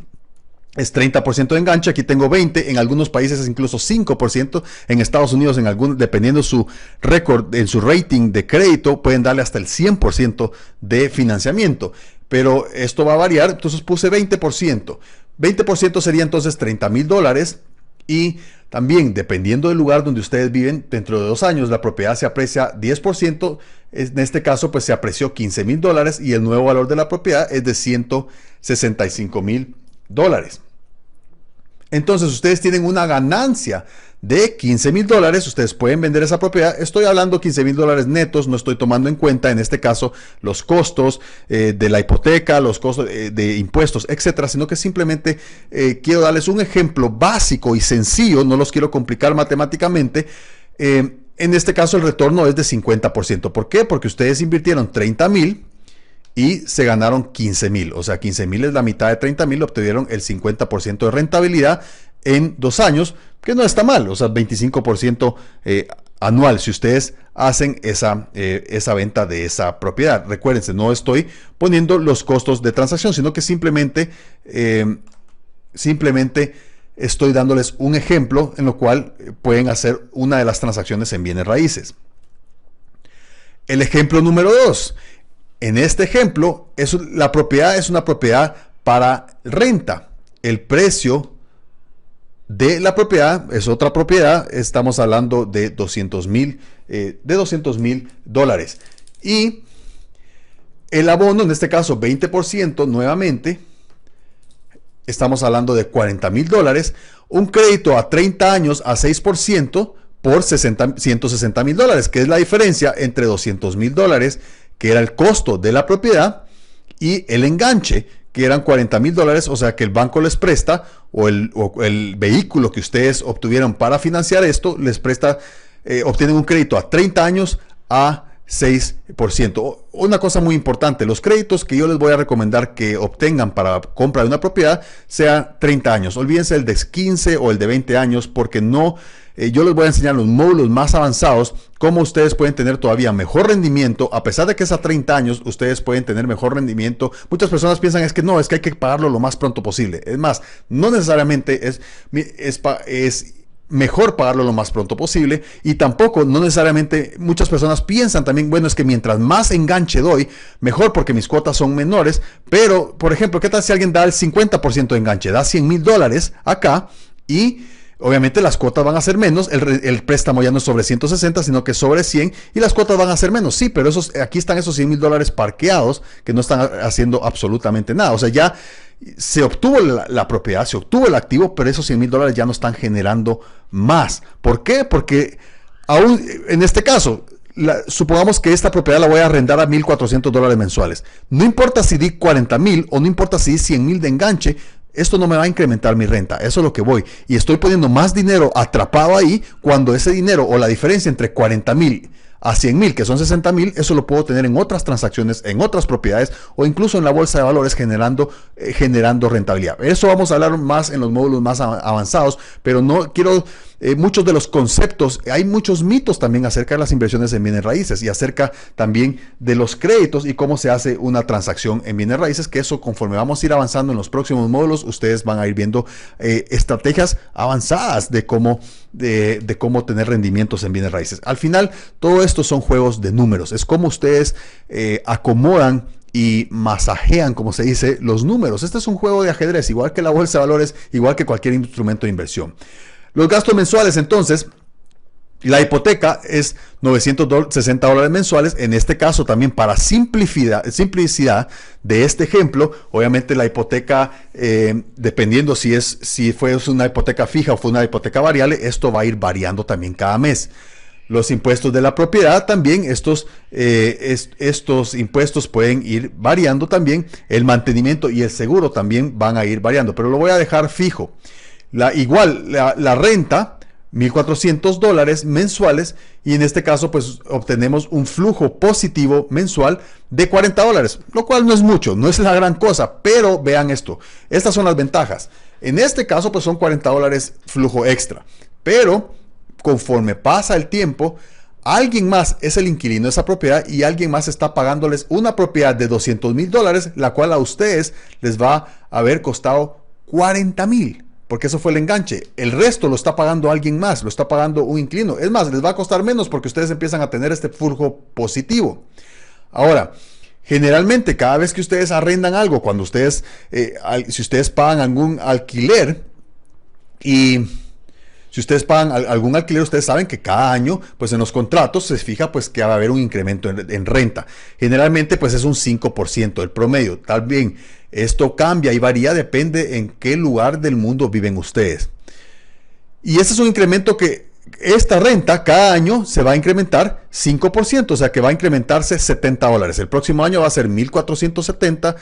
Es 30% de enganche, aquí tengo 20%, en algunos países es incluso 5%, en Estados Unidos, dependiendo su récord, en su rating de crédito, pueden darle hasta el 100% de financiamiento. Pero esto va a variar, entonces puse 20%. 20% sería entonces $30,000. Y también, dependiendo del lugar donde ustedes viven, dentro de 2 años la propiedad se aprecia 10%. En este caso, pues se apreció $15,000 y el nuevo valor de la propiedad es de $165,000. Entonces, ustedes tienen una ganancia de $15,000. Ustedes pueden vender esa propiedad. Estoy hablando $15,000 netos, no estoy tomando en cuenta en este caso los costos de la hipoteca, los costos de impuestos, etcétera, sino que simplemente quiero darles un ejemplo básico y sencillo, no los quiero complicar matemáticamente. En este caso el retorno es de 50%. ¿Por qué? Porque ustedes invirtieron $30,000 y se ganaron 15,000. O sea, 15,000 es la mitad de 30,000, obtuvieron el 50% de rentabilidad en 2 años, que no está mal, o sea, 25% anual si ustedes hacen esa venta de esa propiedad. Recuérdense, no estoy poniendo los costos de transacción, sino que simplemente estoy dándoles un ejemplo en lo cual pueden hacer una de las transacciones en bienes raíces. El ejemplo número 2. En este ejemplo, la propiedad es una propiedad para renta. El precio de la propiedad es otra propiedad. Estamos hablando de 200,000 dólares. Y el abono, en este caso 20% nuevamente, estamos hablando de 40,000 dólares. Un crédito a 30 años a 6% por 160,000 dólares, que es la diferencia entre 200,000 dólares, que era el costo de la propiedad, y el enganche, que eran 40,000 dólares, o sea que el banco les presta, o el vehículo que ustedes obtuvieron para financiar esto, les presta, obtienen un crédito a 30 años a 6%. Una cosa muy importante, los créditos que yo les voy a recomendar que obtengan para compra de una propiedad sean 30 años. Olvídense el de 15 o el de 20 años, porque no... yo les voy a enseñar los módulos más avanzados, cómo ustedes pueden tener todavía mejor rendimiento. A pesar de que es a 30 años, ustedes pueden tener mejor rendimiento. Muchas personas piensan es que no, es que hay que pagarlo lo más pronto posible. Es más, no necesariamente es mejor pagarlo lo más pronto posible, y tampoco, no necesariamente, muchas personas piensan también, bueno, es que mientras más enganche doy, mejor porque mis cuotas son menores. Pero, por ejemplo, ¿qué tal si alguien da el 50% de enganche? Da 100,000 dólares acá y... obviamente las cuotas van a ser menos, el préstamo ya no es sobre 160, sino que sobre 100, y las cuotas van a ser menos. Sí, pero aquí están esos 100,000 dólares parqueados que no están haciendo absolutamente nada. O sea, ya se obtuvo la propiedad, se obtuvo el activo, pero esos 100,000 dólares ya no están generando más. ¿Por qué? Porque aún en este caso, supongamos que esta propiedad la voy a arrendar a 1,400 dólares mensuales. No importa si di 40,000 o no importa si di 100,000 de enganche, esto no me va a incrementar mi renta. Eso es lo que voy. Y estoy poniendo más dinero atrapado ahí, cuando ese dinero o la diferencia entre 40,000 a 100,000, que son 60,000, eso lo puedo tener en otras transacciones, en otras propiedades, o incluso en la bolsa de valores generando rentabilidad. Eso vamos a hablar más en los módulos más avanzados, pero no quiero... muchos de los conceptos, hay muchos mitos también acerca de las inversiones en bienes raíces y acerca también de los créditos y cómo se hace una transacción en bienes raíces, que eso, conforme vamos a ir avanzando en los próximos módulos, ustedes van a ir viendo estrategias avanzadas de cómo tener rendimientos en bienes raíces. Al final, todo esto son juegos de números, es como ustedes acomodan y masajean, como se dice, los números. Este es un juego de ajedrez, igual que la bolsa de valores, igual que cualquier instrumento de inversión. Los gastos mensuales, entonces, la hipoteca es 960 dólares mensuales. En este caso, también para simplicidad de este ejemplo, obviamente la hipoteca, dependiendo si fue una hipoteca fija o fue una hipoteca variable, esto va a ir variando también cada mes. Los impuestos de la propiedad también, estos impuestos pueden ir variando también. El mantenimiento y el seguro también van a ir variando, pero lo voy a dejar fijo. La renta, 1,400 dólares mensuales, y en este caso pues obtenemos un flujo positivo mensual de 40 dólares, lo cual no es mucho, no es la gran cosa, pero vean esto, estas son las ventajas. En este caso pues son 40 dólares flujo extra, pero conforme pasa el tiempo, alguien más es el inquilino de esa propiedad y alguien más está pagándoles una propiedad de 200,000 dólares, la cual a ustedes les va a haber costado 40,000. Porque eso fue el enganche. El resto lo está pagando alguien más, lo está pagando un inquilino. Es más, les va a costar menos porque ustedes empiezan a tener este flujo positivo. Ahora, generalmente cada vez que ustedes arrendan algo, cuando ustedes, si ustedes pagan algún alquiler, y si ustedes pagan algún alquiler, ustedes saben que cada año, pues en los contratos se fija pues que va a haber un incremento en renta. Generalmente pues es un 5% el promedio. También esto cambia y varía, depende en qué lugar del mundo viven ustedes. Y este es un incremento que esta renta cada año se va a incrementar 5%, o sea que va a incrementarse 70 dólares. El próximo año va a ser 1,470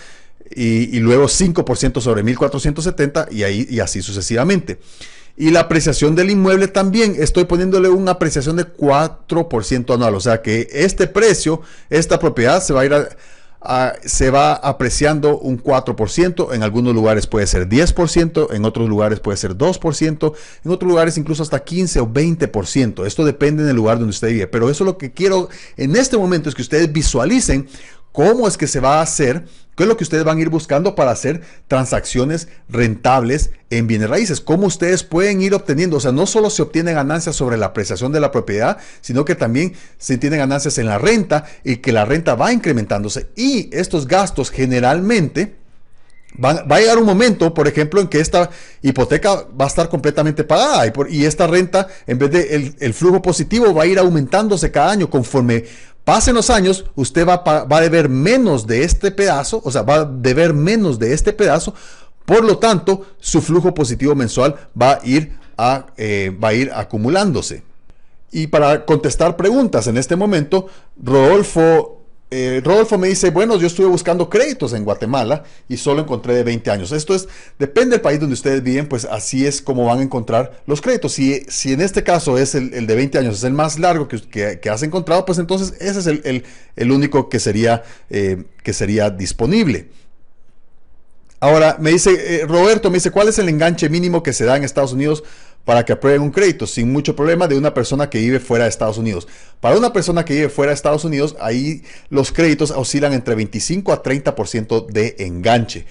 y luego 5% sobre 1,470 y así sucesivamente. Y la apreciación del inmueble también, estoy poniéndole una apreciación de 4% anual. O sea que este precio, esta propiedad se va a ir se va apreciando un 4%, en algunos lugares puede ser 10%, en otros lugares puede ser 2%, en otros lugares incluso hasta 15 o 20%. Esto depende del lugar donde usted vive, pero eso es lo que quiero en este momento, es que ustedes visualicen cómo es que se va a hacer, qué es lo que ustedes van a ir buscando para hacer transacciones rentables en bienes raíces, cómo ustedes pueden ir obteniendo, o sea, no solo se obtienen ganancias sobre la apreciación de la propiedad, sino que también se obtienen ganancias en la renta y que la renta va incrementándose, y estos gastos generalmente va a llegar un momento, por ejemplo, en que esta hipoteca va a estar completamente pagada y esta renta, en vez de el flujo positivo, va a ir aumentándose cada año. Conforme pasen los años, usted va a deber menos de este pedazo, o sea, va a deber menos de este pedazo, por lo tanto, su flujo positivo mensual va a ir acumulándose. Y para contestar preguntas en este momento, Rodolfo me dice, bueno, yo estuve buscando créditos en Guatemala y solo encontré de 20 años. Depende del país donde ustedes viven, pues así es como van a encontrar los créditos. Si en este caso es el de 20 años, es el más largo que has encontrado, pues entonces ese es el único que sería disponible. Ahora, me dice Roberto, me dice, ¿cuál es el enganche mínimo que se da en Estados Unidos para que aprueben un crédito sin mucho problema de una persona que vive fuera de Estados Unidos? Para una persona que vive fuera de Estados Unidos, ahí los créditos oscilan entre 25 a 30% de enganche.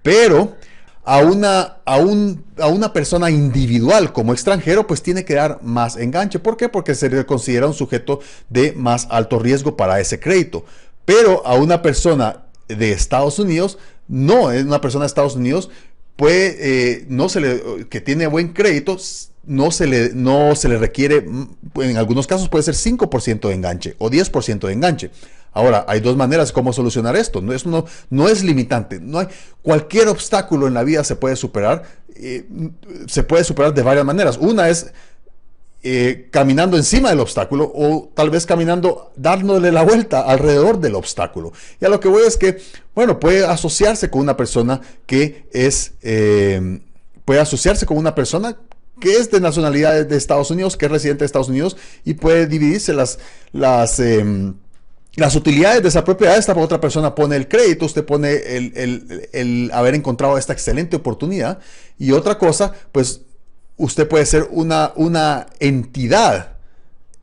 Pero a una persona individual como extranjero, pues tiene que dar más enganche. ¿Por qué? Porque se le considera un sujeto de más alto riesgo para ese crédito. Pero a una persona de Estados Unidos, no, es una persona de Estados Unidos, que tiene buen crédito, no se le requiere, en algunos casos puede ser 5% de enganche o 10% de enganche. Ahora, hay dos maneras cómo solucionar esto. No es limitante. Cualquier obstáculo en la vida se puede superar. Se puede superar de varias maneras. Una es caminando encima del obstáculo, o tal vez caminando, dándole la vuelta alrededor del obstáculo. Y a lo que voy es que, bueno, puede asociarse con una persona que es de nacionalidad de Estados Unidos, que es residente de Estados Unidos, y puede dividirse las utilidades de esa propiedad. Esta otra persona pone el crédito, usted pone el haber encontrado esta excelente oportunidad. Y otra cosa, pues usted puede ser una entidad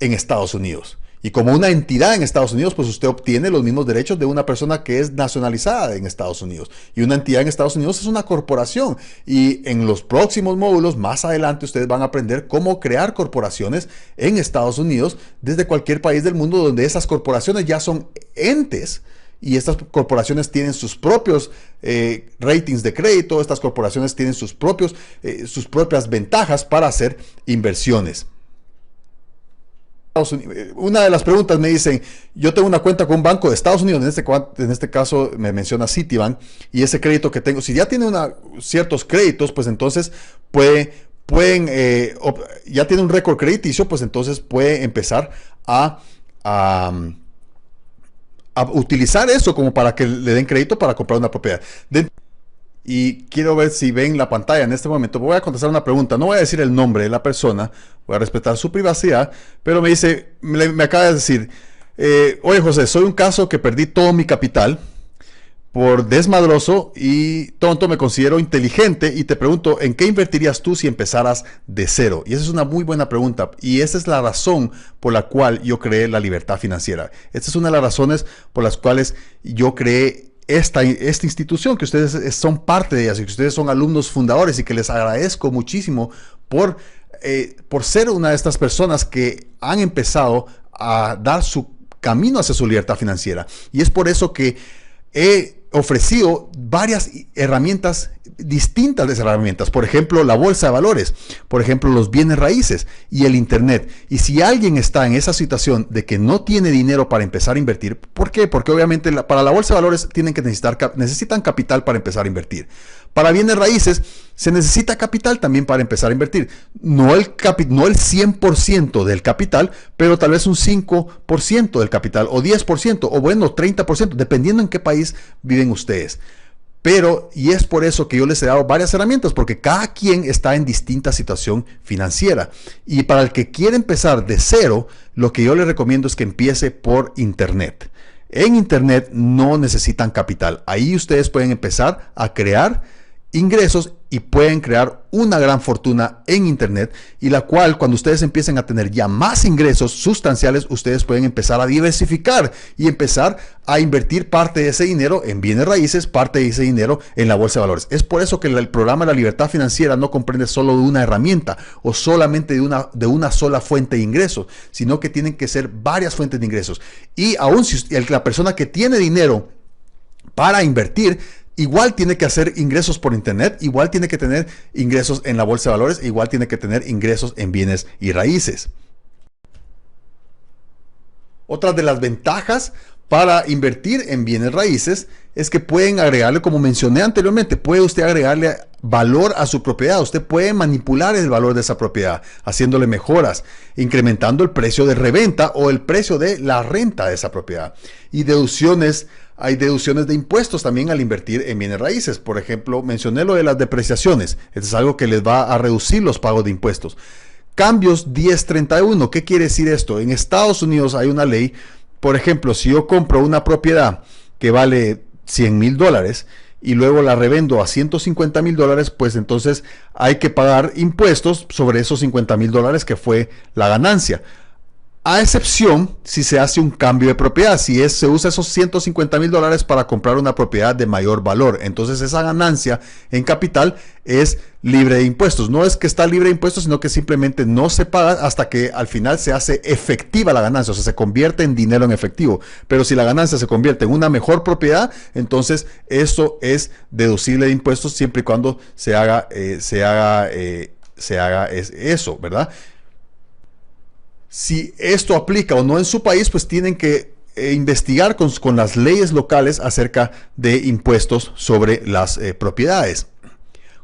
en Estados Unidos. Y como una entidad en Estados Unidos, pues usted obtiene los mismos derechos de una persona que es nacionalizada en Estados Unidos. Y una entidad en Estados Unidos es una corporación. Y en los próximos módulos, más adelante, ustedes van a aprender cómo crear corporaciones en Estados Unidos desde cualquier país del mundo, donde esas corporaciones ya son entes. Y estas corporaciones tienen sus propios ratings de crédito, estas corporaciones tienen sus propias ventajas para hacer inversiones. Una de las preguntas me dicen, yo tengo una cuenta con un banco de Estados Unidos, en este caso me menciona Citibank, y ese crédito que tengo, si ya tiene ciertos créditos, pues entonces ya tiene un récord crediticio, pues entonces puede empezar a utilizar eso como para que le den crédito para comprar una propiedad. Y quiero ver si ven la pantalla en este momento. Voy a contestar una pregunta. No voy a decir el nombre de la persona, voy a respetar su privacidad, pero me acaba de decir, oye José, soy un caso que perdí todo mi capital por desmadroso y tonto, me considero inteligente y te pregunto, ¿en qué invertirías tú si empezaras de cero? Y esa es una muy buena pregunta y esa es la razón por la cual yo creé la libertad financiera. Esta es una de las razones por las cuales yo creé esta institución, que ustedes son parte de ella, y que ustedes son alumnos fundadores y que les agradezco muchísimo por ser una de estas personas que han empezado a dar su camino hacia su libertad financiera. Y es por eso que he ofrecido varias herramientas, distintas herramientas, por ejemplo la bolsa de valores, por ejemplo los bienes raíces y el internet. Y si alguien está en esa situación de que no tiene dinero para empezar a invertir, ¿por qué? Porque obviamente para la bolsa de valores necesitan capital para empezar a invertir. Para bienes raíces se necesita capital también para empezar a invertir. No el 100% del capital, pero tal vez un 5% del capital, o 10%, o bueno, 30%, dependiendo en qué país viven ustedes. Y es por eso que yo les he dado varias herramientas, porque cada quien está en distinta situación financiera. Y para el que quiere empezar de cero, lo que yo le recomiendo es que empiece por internet. en Internet no necesitan capital. Ahí ustedes pueden empezar a crear ingresos y pueden crear una gran fortuna en Internet, y la cual, cuando ustedes empiecen a tener ya más ingresos sustanciales, ustedes pueden empezar a diversificar y empezar a invertir parte de ese dinero en bienes raíces, parte de ese dinero en la bolsa de valores. Es por eso que el programa de la libertad financiera no comprende solo de una herramienta o solamente de una sola fuente de ingresos, sino que tienen que ser varias fuentes de ingresos. Y aún si la persona que tiene dinero para invertir, igual tiene que hacer ingresos por Internet, igual tiene que tener ingresos en la bolsa de valores, igual tiene que tener ingresos en bienes y raíces. Otra de las ventajas para invertir en bienes raíces es que pueden agregarle, como mencioné anteriormente, puede usted agregarle valor a su propiedad. Usted puede manipular el valor de esa propiedad, haciéndole mejoras, incrementando el precio de reventa o el precio de la renta de esa propiedad. Y deducciones. Hay deducciones de impuestos también al invertir en bienes raíces. Por ejemplo, mencioné lo de las depreciaciones. Esto es algo que les va a reducir los pagos de impuestos. Cambios 1031. ¿Qué quiere decir esto? En Estados Unidos hay una ley. Por ejemplo, si yo compro una propiedad que vale $100,000 y luego la revendo a $150,000, pues entonces hay que pagar impuestos sobre esos $50,000 que fue la ganancia. A excepción si se hace un cambio de propiedad, si se usa esos $150,000 para comprar una propiedad de mayor valor, entonces esa ganancia en capital es libre de impuestos. No es que está libre de impuestos, sino que simplemente no se paga hasta que al final se hace efectiva la ganancia, o sea, se convierte en dinero en efectivo. Pero si la ganancia se convierte en una mejor propiedad, entonces eso es deducible de impuestos siempre y cuando se haga eso, ¿verdad? Si esto aplica o no en su país, pues tienen que investigar con las leyes locales acerca de impuestos sobre las propiedades.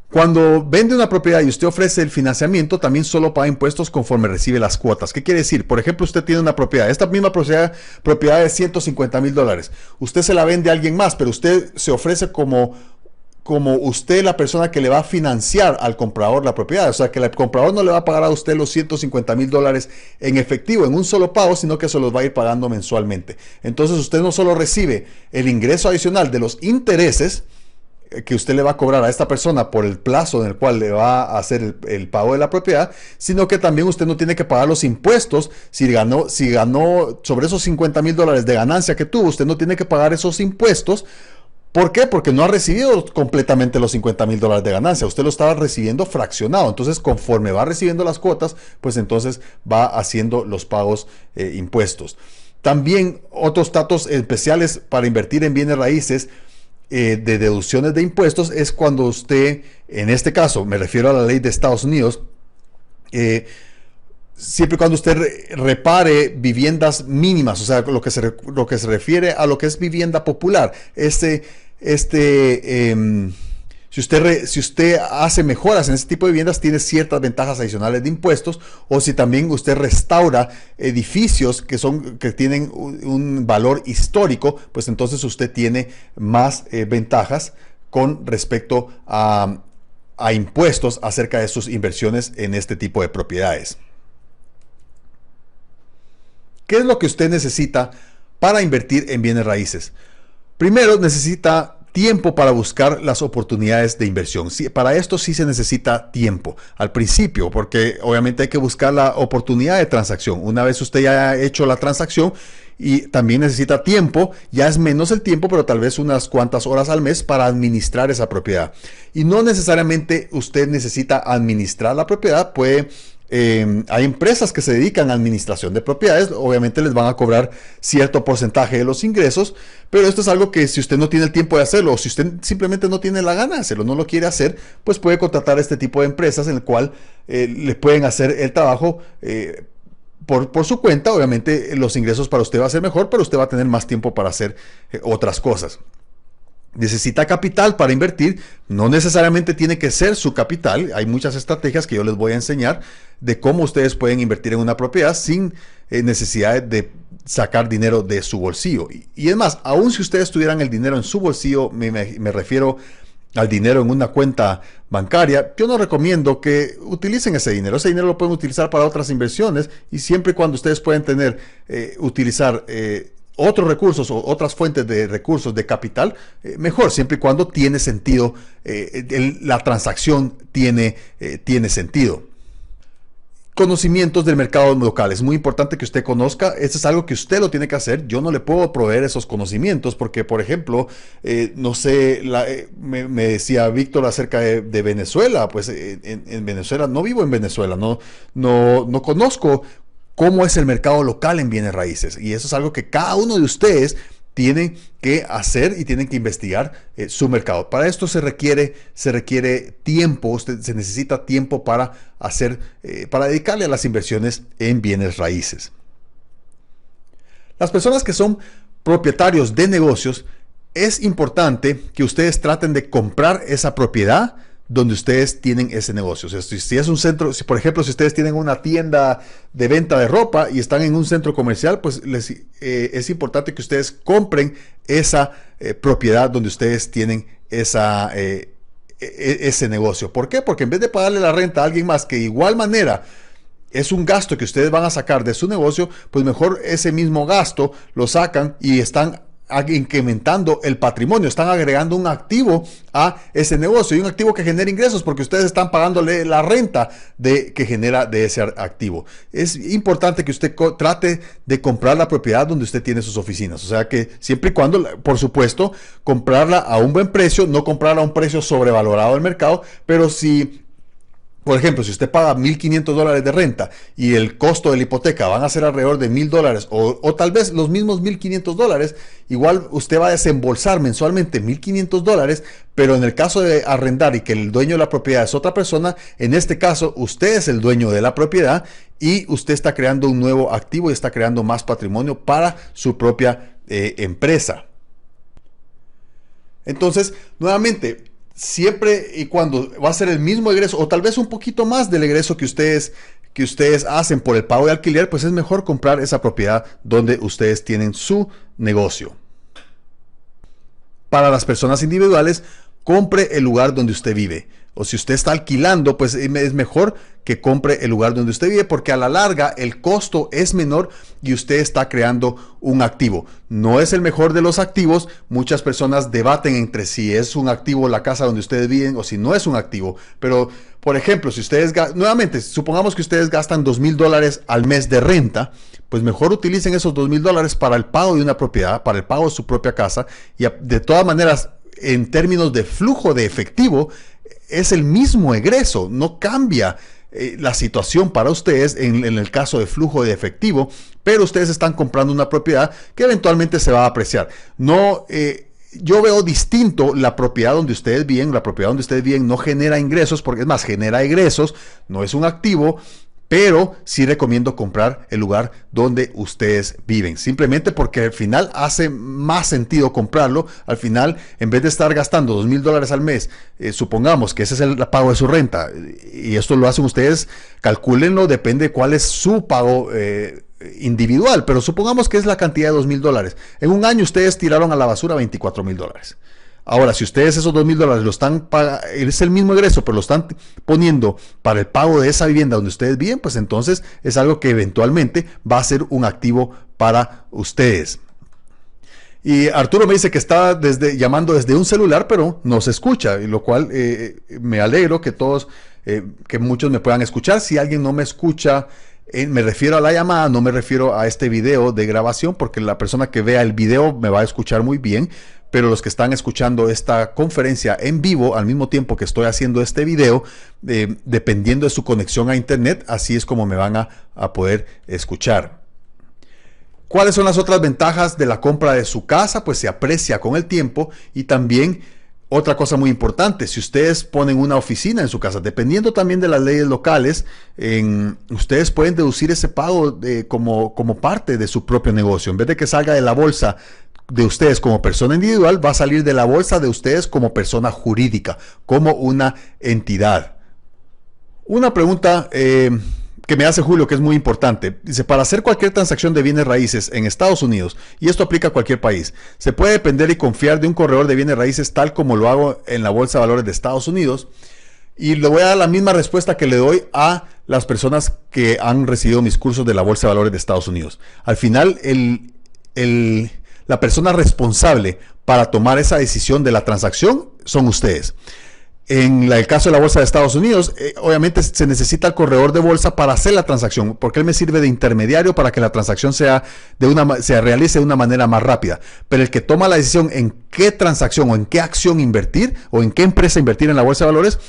Cuando vende una propiedad y usted ofrece el financiamiento, también solo paga impuestos conforme recibe las cuotas. ¿Qué quiere decir? Por ejemplo, usted tiene una propiedad. Esta misma propiedad de $150,000. Usted se la vende a alguien más, pero usted se ofrece como usted la persona que le va a financiar al comprador la propiedad. O sea, que el comprador no le va a pagar a usted los $150,000 en efectivo, en un solo pago, sino que se los va a ir pagando mensualmente. Entonces usted no solo recibe el ingreso adicional de los intereses que usted le va a cobrar a esta persona por el plazo en el cual le va a hacer el pago de la propiedad, sino que también usted no tiene que pagar los impuestos. Si ganó sobre esos $50,000 de ganancia que tuvo, usted no tiene que pagar esos impuestos. ¿Por qué? Porque no ha recibido completamente los $50,000 de ganancia. Usted lo estaba recibiendo fraccionado. Entonces, conforme va recibiendo las cuotas, pues entonces va haciendo los pagos impuestos. También otros datos especiales para invertir en bienes raíces de deducciones de impuestos es cuando usted, en este caso, me refiero a la ley de Estados Unidos, siempre y cuando usted repare viviendas mínimas, o sea, lo que se refiere a lo que es vivienda popular. Si usted hace mejoras en este tipo de viviendas, tiene ciertas ventajas adicionales de impuestos. O si también usted restaura edificios que tienen un valor histórico, pues entonces usted tiene más ventajas con respecto a impuestos acerca de sus inversiones en este tipo de propiedades. ¿Qué es lo que usted necesita para invertir en bienes raíces? Primero, necesita tiempo para buscar las oportunidades de inversión. Sí, para esto sí se necesita tiempo al principio, porque obviamente hay que buscar la oportunidad de transacción. Una vez usted ya ha hecho la transacción, y también necesita tiempo, ya es menos el tiempo, pero tal vez unas cuantas horas al mes para administrar esa propiedad. Y no necesariamente usted necesita administrar la propiedad. Hay empresas que se dedican a administración de propiedades. Obviamente les van a cobrar cierto porcentaje de los ingresos, pero esto es algo que si usted no tiene el tiempo de hacerlo, o si usted simplemente no tiene la gana de hacerlo, no lo quiere hacer, pues puede contratar a este tipo de empresas en el cual le pueden hacer el trabajo por su cuenta. Obviamente los ingresos para usted va a ser mejor, pero usted va a tener más tiempo para hacer otras cosas. Necesita capital para invertir. No necesariamente tiene que ser su capital. Hay muchas estrategias que yo les voy a enseñar de cómo ustedes pueden invertir en una propiedad sin necesidad de sacar dinero de su bolsillo. Y es más, aun si ustedes tuvieran el dinero en su bolsillo, me refiero al dinero en una cuenta bancaria, yo no recomiendo que utilicen ese dinero. Ese dinero lo pueden utilizar para otras inversiones, y siempre y cuando ustedes pueden utilizar otros recursos o otras fuentes de recursos de capital, mejor, siempre y cuando tiene sentido, la transacción tiene sentido. Conocimientos del mercado local. Es muy importante que usted conozca. Esto es algo que usted lo tiene que hacer. Yo no le puedo proveer esos conocimientos porque, por ejemplo, no sé, me decía Víctor acerca de Venezuela. Pues en Venezuela, no vivo en Venezuela, no conozco cómo es el mercado local en bienes raíces. Y eso es algo que cada uno de ustedes tienen que hacer y tienen que investigar su mercado. Para esto se requiere tiempo, se necesita tiempo para dedicarle a las inversiones en bienes raíces. Las personas que son propietarios de negocios, es importante que ustedes traten de comprar esa propiedad donde ustedes tienen ese negocio. O sea, si es un centro, por ejemplo, si ustedes tienen una tienda de venta de ropa y están en un centro comercial, pues es importante que ustedes compren esa propiedad donde ustedes tienen ese negocio. ¿Por qué? Porque en vez de pagarle la renta a alguien más que de igual manera es un gasto que ustedes van a sacar de su negocio, pues mejor ese mismo gasto lo sacan y están incrementando el patrimonio, están agregando un activo a ese negocio y un activo que genera ingresos porque ustedes están pagándole la renta que genera de ese activo. Es importante que usted trate de comprar la propiedad donde usted tiene sus oficinas, o sea que siempre y cuando, por supuesto, comprarla a un buen precio, no comprarla a un precio sobrevalorado del mercado, pero si por ejemplo, si usted paga $1,500 de renta y el costo de la hipoteca van a ser alrededor de $1,000 o tal vez los mismos $1,500, igual usted va a desembolsar mensualmente $1,500, pero en el caso de arrendar y que el dueño de la propiedad es otra persona, en este caso usted es el dueño de la propiedad y usted está creando un nuevo activo y está creando más patrimonio para su propia empresa. Entonces, nuevamente, siempre y cuando va a ser el mismo egreso o tal vez un poquito más del egreso que ustedes hacen por el pago de alquiler, pues es mejor comprar esa propiedad donde ustedes tienen su negocio. Para las personas individuales, compre el lugar donde usted vive. O si usted está alquilando, pues es mejor que compre el lugar donde usted vive porque a la larga el costo es menor y usted está creando un activo. No es el mejor de los activos. Muchas personas debaten entre si es un activo la casa donde ustedes viven o si no es un activo. Pero, por ejemplo, si ustedes, nuevamente, supongamos que ustedes gastan $2,000 al mes de renta, pues mejor utilicen esos $2,000 para el pago de una propiedad, para el pago de su propia casa y de todas maneras, en términos de flujo de efectivo, es el mismo egreso, no cambia la situación para ustedes en el caso de flujo de efectivo, pero ustedes están comprando una propiedad que eventualmente se va a apreciar. Yo veo distinto la propiedad donde ustedes viven. La propiedad donde ustedes viven no genera ingresos, porque es más, genera egresos, no es un activo, pero sí recomiendo comprar el lugar donde ustedes viven, simplemente porque al final hace más sentido comprarlo. Al final, en vez de estar gastando $2,000 al mes, supongamos que ese es el pago de su renta, y esto lo hacen ustedes, calcúlenlo, depende cuál es su pago individual, pero supongamos que es la cantidad de $2,000. En un año ustedes tiraron a la basura $24,000. Ahora, si ustedes esos $2,000 lo están pagando, es el mismo egreso, pero lo están poniendo para el pago de esa vivienda donde ustedes viven, pues entonces es algo que eventualmente va a ser un activo para ustedes. Y Arturo me dice que está llamando desde un celular, pero no se escucha, y lo cual me alegro que muchos me puedan escuchar. Si alguien no me escucha, me refiero a la llamada, no me refiero a este video de grabación, porque la persona que vea el video me va a escuchar muy bien, pero los que están escuchando esta conferencia en vivo al mismo tiempo que estoy haciendo este video, dependiendo de su conexión a internet, así es como me van a poder escuchar. ¿Cuáles son las otras ventajas de la compra de su casa? Pues se aprecia con el tiempo. Y también otra cosa muy importante, si ustedes ponen una oficina en su casa, dependiendo también de las leyes locales, ustedes pueden deducir ese pago como parte de su propio negocio. En vez de que salga de la bolsa de ustedes como persona individual, va a salir de la bolsa de ustedes como persona jurídica, como una entidad. Una pregunta que me hace Julio, que es muy importante. Dice, para hacer cualquier transacción de bienes raíces en Estados Unidos, y esto aplica a cualquier país, ¿se puede depender y confiar de un corredor de bienes raíces tal como lo hago en la Bolsa de Valores de Estados Unidos? Y le voy a dar la misma respuesta que le doy a las personas que han recibido mis cursos de la Bolsa de Valores de Estados Unidos. Al final, la persona responsable para tomar esa decisión de la transacción son ustedes. En el caso de la bolsa de Estados Unidos, obviamente se necesita el corredor de bolsa para hacer la transacción, porque él me sirve de intermediario para que la transacción se realice de una manera más rápida. Pero el que toma la decisión en qué transacción o en qué acción invertir o en qué empresa invertir en la bolsa de valores,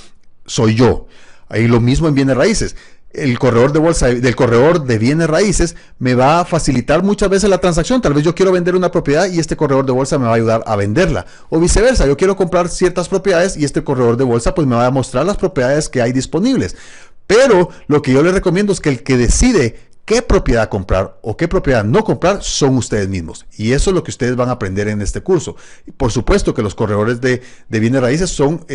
soy yo. Ahí lo mismo en bienes raíces. El corredor de bolsa, del corredor de bienes raíces me va a facilitar muchas veces la transacción. Tal vez yo quiero vender una propiedad y este corredor de bolsa me va a ayudar a venderla. O viceversa, yo quiero comprar ciertas propiedades y este corredor de bolsa pues me va a mostrar las propiedades que hay disponibles. Pero lo que yo les recomiendo es que el que decide qué propiedad comprar o qué propiedad no comprar son ustedes mismos. Y eso es lo que ustedes van a aprender en este curso. Por supuesto que los corredores de bienes raíces son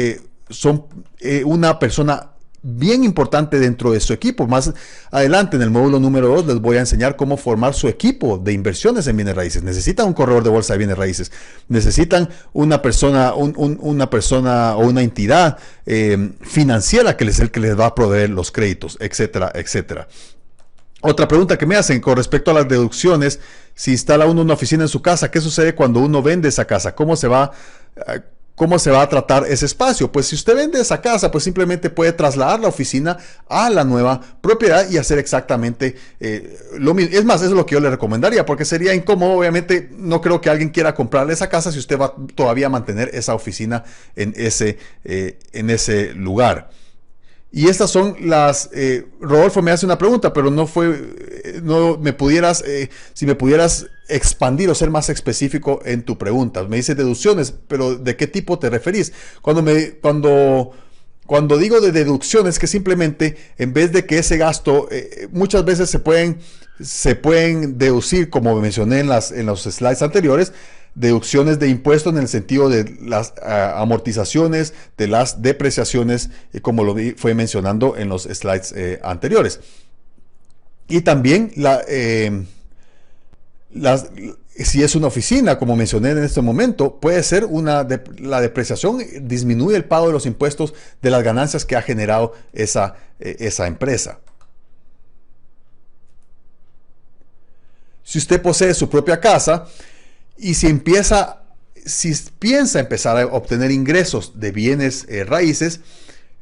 una persona bien importante dentro de su equipo. Más adelante en el módulo número 2 les voy a enseñar cómo formar su equipo de inversiones en bienes raíces. Necesitan un corredor de bolsa de bienes raíces, necesitan una persona, una persona o una entidad financiera que es el que les va a proveer los créditos, etcétera, etcétera. Otra pregunta que me hacen con respecto a las deducciones: si instala uno una oficina en su casa, ¿qué sucede cuando uno vende esa casa? ¿Cómo se va a tratar ese espacio? Pues si usted vende esa casa, pues simplemente puede trasladar la oficina a la nueva propiedad y hacer exactamente lo mismo. Es más, eso es lo que yo le recomendaría, porque sería incómodo. Obviamente no creo que alguien quiera comprarle esa casa si usted va todavía a mantener esa oficina en ese lugar. Y estas son las... Rodolfo me hace una pregunta, pero si me pudieras expandir o ser más específico en tu pregunta. Me dice deducciones, pero ¿de qué tipo te referís? Cuando digo de deducciones, que simplemente en vez de que ese gasto, muchas veces se pueden deducir, como mencioné en los slides anteriores, deducciones de impuestos en el sentido de las amortizaciones, de las depreciaciones, como lo fue mencionando en los slides anteriores. Y también si es una oficina, como mencioné en este momento, puede ser la depreciación disminuye el pago de los impuestos de las ganancias que ha generado esa empresa. Si usted posee su propia casa y si piensa empezar a obtener ingresos de bienes raíces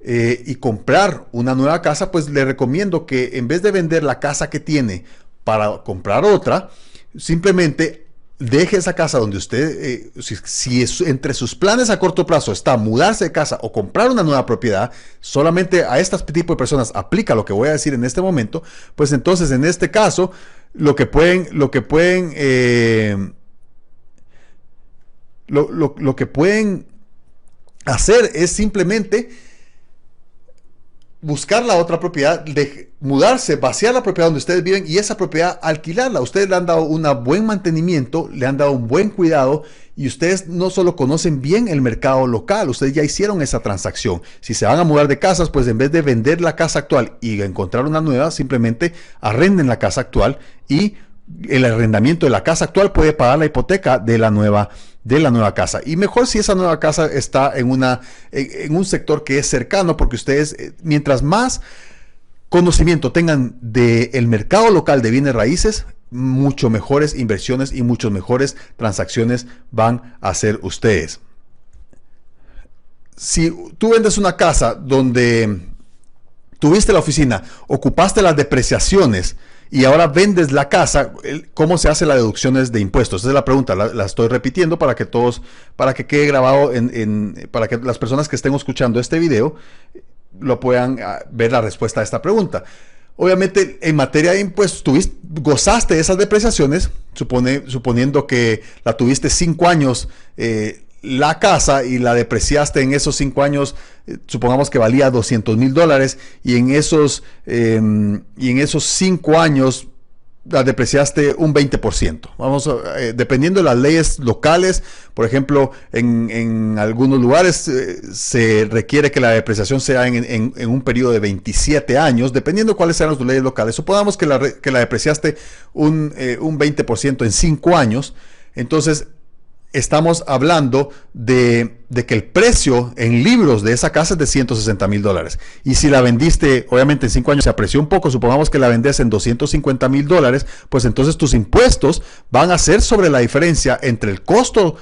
y comprar una nueva casa, pues le recomiendo que en vez de vender la casa que tiene para comprar otra, simplemente deje esa casa donde usted, si entre sus planes a corto plazo está mudarse de casa o comprar una nueva propiedad, solamente a este tipo de personas aplica lo que voy a decir en este momento. Pues entonces en este caso lo que pueden hacer es simplemente buscar la otra propiedad, mudarse, vaciar la propiedad donde ustedes viven y esa propiedad alquilarla. Ustedes le han dado un buen mantenimiento, le han dado un buen cuidado y ustedes no solo conocen bien el mercado local, ustedes ya hicieron esa transacción. Si se van a mudar de casas, pues en vez de vender la casa actual y encontrar una nueva, simplemente arrenden la casa actual y el arrendamiento de la casa actual puede pagar la hipoteca de la nueva casa. Y mejor si esa nueva casa está en un sector que es cercano, porque ustedes, mientras más conocimiento tengan del mercado local de bienes raíces, mucho mejores inversiones y muchas mejores transacciones van a hacer ustedes. Si tú vendes una casa donde tuviste la oficina, ocupaste las depreciaciones y ahora vendes la casa, ¿cómo se hace las deducciones de impuestos? Esa es la pregunta, la estoy repitiendo para que quede grabado, para que las personas que estén escuchando este video lo puedan ver la respuesta a esta pregunta. Obviamente, en materia de impuestos, gozaste de esas depreciaciones, suponiendo que la tuviste 5 años la casa y la depreciaste en esos 5 años, supongamos que valía $200,000 y en esos 5 años la depreciaste un 20%. Dependiendo de las leyes locales, por ejemplo, en algunos lugares se requiere que la depreciación sea en un periodo de 27 años, dependiendo de cuáles sean las leyes locales. Supongamos que la depreciaste un 20% en 5 años, entonces estamos hablando de que el precio en libros de esa casa es de $160,000. Y si la vendiste, obviamente en 5 años se apreció un poco, supongamos que la vendes en $250,000, pues entonces tus impuestos van a ser sobre la diferencia entre el costo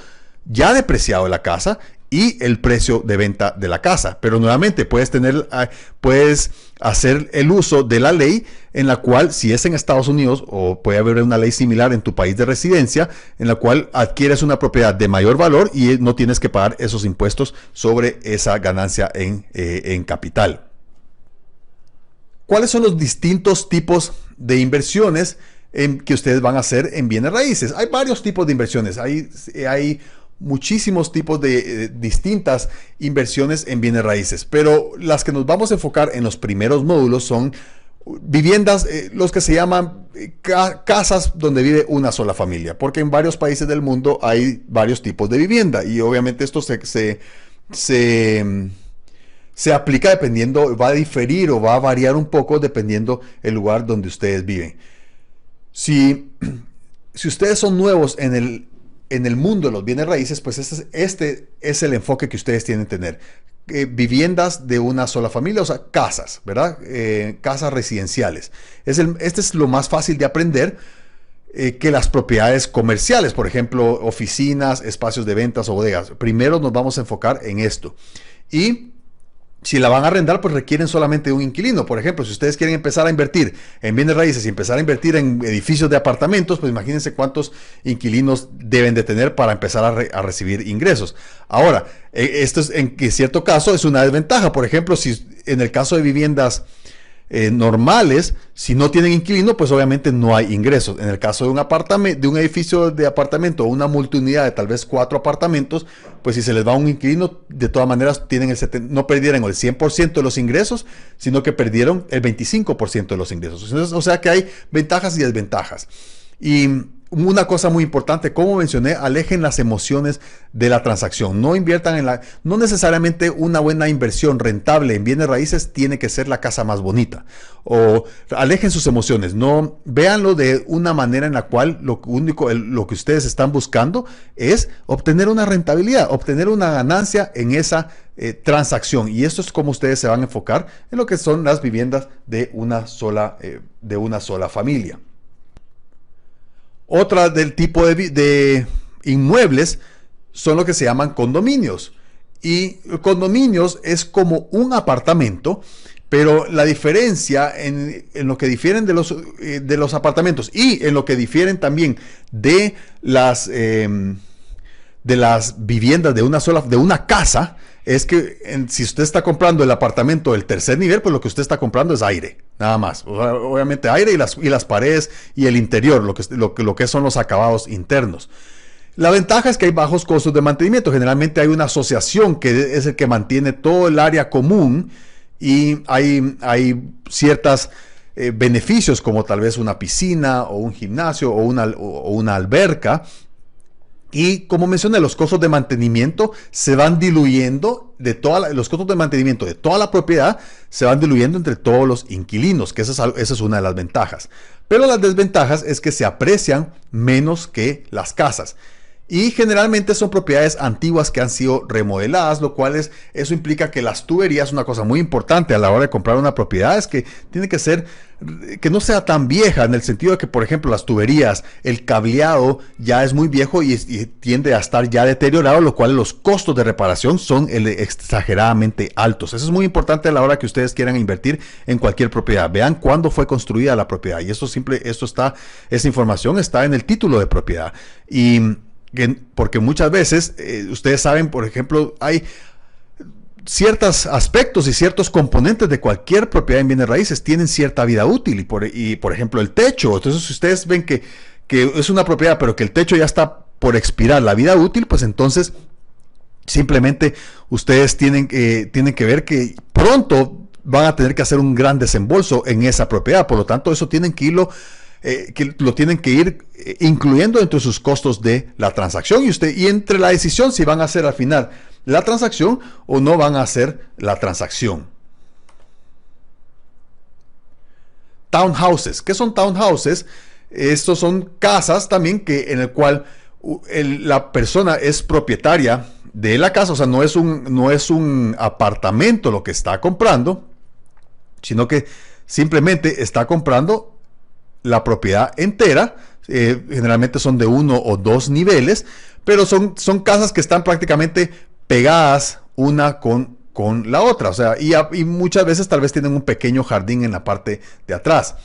ya depreciado de la casa y el precio de venta de la casa. Pero nuevamente puedes hacer el uso de la ley en la cual, si es en Estados Unidos, o puede haber una ley similar en tu país de residencia, en la cual adquieres una propiedad de mayor valor y no tienes que pagar esos impuestos sobre esa ganancia en capital. ¿Cuáles son los distintos tipos de inversiones que ustedes van a hacer en bienes raíces? Hay varios tipos de inversiones. Hay muchísimos tipos de distintas inversiones en bienes raíces, pero las que nos vamos a enfocar en los primeros módulos son viviendas, los que se llaman casas donde vive una sola familia, porque en varios países del mundo hay varios tipos de vivienda y obviamente esto se aplica dependiendo, va a diferir o va a variar un poco dependiendo el lugar donde ustedes viven. Si ustedes son nuevos en el mundo de los bienes raíces, pues este es el enfoque que ustedes tienen que tener. Viviendas de una sola familia, o sea, casas, ¿verdad? Casas residenciales. Este es lo más fácil de aprender que las propiedades comerciales, por ejemplo, oficinas, espacios de ventas o bodegas. Primero nos vamos a enfocar en esto. Y si la van a arrendar, pues requieren solamente un inquilino. Por ejemplo, si ustedes quieren empezar a invertir en bienes raíces y empezar a invertir en edificios de apartamentos, pues imagínense cuántos inquilinos deben de tener para empezar a recibir ingresos. Ahora, esto es en cierto caso es una desventaja. Por ejemplo, si en el caso de viviendas normales, si no tienen inquilino, pues obviamente no hay ingresos. En el caso de un apartamento, de un edificio de apartamento o una multiunidad de tal vez 4 apartamentos, pues si se les va un inquilino, de todas maneras no perdieron el 100% de los ingresos, sino que perdieron el 25% de los ingresos. Entonces, o sea que hay ventajas y desventajas. Y una cosa muy importante, como mencioné, alejen las emociones de la transacción. No inviertan no necesariamente una buena inversión rentable en bienes raíces tiene que ser la casa más bonita. O alejen sus emociones. No, véanlo de una manera en la cual lo que ustedes están buscando es obtener una rentabilidad, obtener una ganancia en esa transacción. Y esto es como ustedes se van a enfocar en lo que son las viviendas de una sola familia. Otra del tipo de inmuebles son lo que se llaman condominios. Y condominios es como un apartamento, pero la diferencia en lo que difieren de los apartamentos y en lo que difieren también de las viviendas de una casa, es que si usted está comprando el apartamento del tercer nivel, pues lo que usted está comprando es aire, nada más. Obviamente aire y las paredes y el interior, lo que son los acabados internos. La ventaja es que hay bajos costos de mantenimiento. Generalmente hay una asociación que es el que mantiene todo el área común y hay ciertos beneficios como tal vez una piscina o un gimnasio o una alberca. Y como mencioné, los costos de mantenimiento se van diluyendo los costos de mantenimiento de toda la propiedad se van diluyendo entre todos los inquilinos, que esa es una de las ventajas. Pero las desventajas es que se aprecian menos que las casas. Y generalmente son propiedades antiguas que han sido remodeladas, lo cual eso implica que las tuberías, una cosa muy importante a la hora de comprar una propiedad, es que tiene que ser, que no sea tan vieja, en el sentido de que, por ejemplo, las tuberías, el cableado ya es muy viejo y tiende a estar ya deteriorado, lo cual los costos de reparación son exageradamente altos. Eso es muy importante a la hora que ustedes quieran invertir en cualquier propiedad. Vean cuándo fue construida la propiedad y esa información está en el título de propiedad. Porque muchas veces, ustedes saben, por ejemplo, hay ciertos aspectos y ciertos componentes de cualquier propiedad en bienes raíces tienen cierta vida útil y por ejemplo el techo. Entonces, si ustedes ven que es una propiedad pero que el techo ya está por expirar la vida útil, pues entonces simplemente ustedes tienen que ver que pronto van a tener que hacer un gran desembolso en esa propiedad. Por lo tanto, eso tienen que lo tienen que ir incluyendo entre sus costos de la transacción y entre la decisión si van a hacer al final la transacción o no van a hacer la transacción. Townhouses. ¿Qué son townhouses? Estos son casas también en el cual la persona es propietaria de la casa, o sea, no es un apartamento lo que está comprando, sino que simplemente está comprando la propiedad entera. Generalmente son de 1 o 2 niveles, pero son casas que están prácticamente pegadas una con la otra, o sea, y muchas veces tal vez tienen un pequeño jardín en la parte de atrás.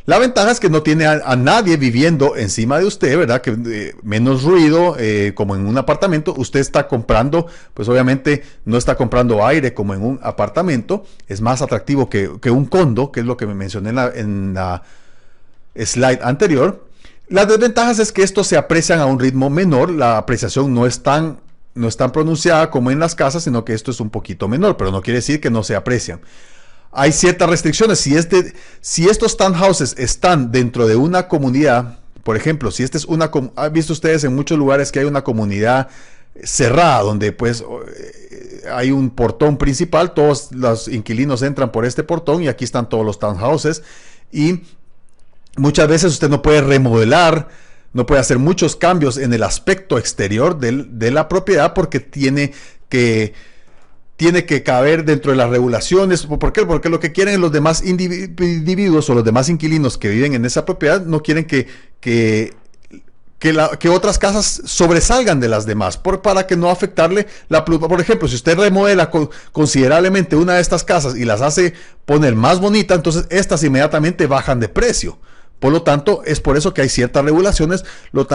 La ventaja es que no tiene a nadie viviendo encima de usted, ¿verdad? Que menos ruido, como en un apartamento. Usted está comprando, pues obviamente no está comprando aire como en un apartamento. Es más atractivo que un condo, que es lo que me mencioné en la slide anterior. Las desventajas es que estos se aprecian a un ritmo menor. La apreciación no es tan pronunciada como en las casas, sino que esto es un poquito menor, pero no quiere decir que no se aprecian. Hay ciertas restricciones. Si estos townhouses están dentro de una comunidad, por ejemplo, si este es ¿han visto ustedes en muchos lugares que hay una comunidad cerrada, donde pues hay un portón principal, todos los inquilinos entran por este portón y aquí están todos los townhouses, y muchas veces usted no puede remodelar, no puede hacer muchos cambios en el aspecto exterior de la propiedad, porque tiene que caber dentro de las regulaciones. ¿Por qué? Porque lo que quieren los demás individuos o los demás inquilinos que viven en esa propiedad no quieren que otras casas sobresalgan de las demás, para que no afectarle la pluma. Por ejemplo, si usted remodela considerablemente una de estas casas y las hace poner más bonita, entonces estas inmediatamente bajan de precio. Por lo tanto, es por eso que hay ciertas regulaciones. Por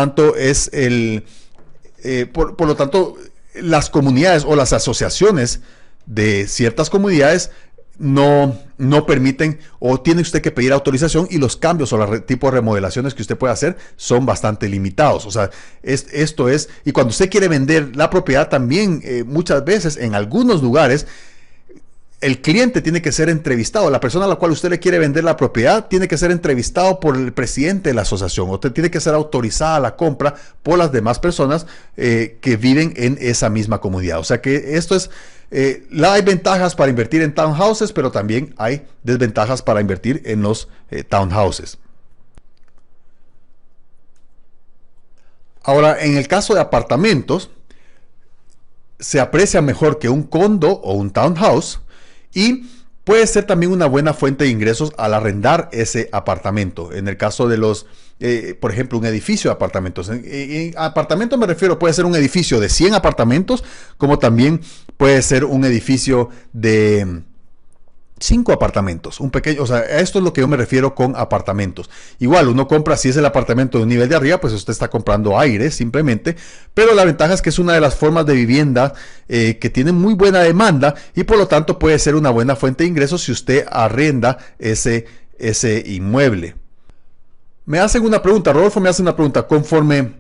lo tanto, las comunidades o las asociaciones de ciertas comunidades no permiten, o tiene usted que pedir autorización, y los cambios o los tipos de remodelaciones que usted puede hacer son bastante limitados. O sea, esto es, y cuando usted quiere vender la propiedad también, muchas veces en algunos lugares, el cliente tiene que ser entrevistado. La persona a la cual usted le quiere vender la propiedad tiene que ser entrevistado por el presidente de la asociación, o tiene que ser autorizada la compra por las demás personas que viven en esa misma comunidad. O sea que esto es, hay ventajas para invertir en townhouses, pero también hay desventajas para invertir en los townhouses. Ahora, en el caso de apartamentos, se aprecia mejor que un condo o un townhouse, y puede ser también una buena fuente de ingresos al arrendar ese apartamento. En el caso de por ejemplo, un edificio de apartamentos. En apartamento me refiero, puede ser un edificio de 100 apartamentos, como también puede ser un edificio de 5 apartamentos, un pequeño, o sea, a esto es lo que yo me refiero con apartamentos. Igual, uno compra, si es el apartamento de un nivel de arriba, pues usted está comprando aire simplemente, pero la ventaja es que es una de las formas de vivienda que tiene muy buena demanda, y por lo tanto puede ser una buena fuente de ingresos si usted arrenda ese inmueble. Me hacen una pregunta, Rodolfo me hace una pregunta: conforme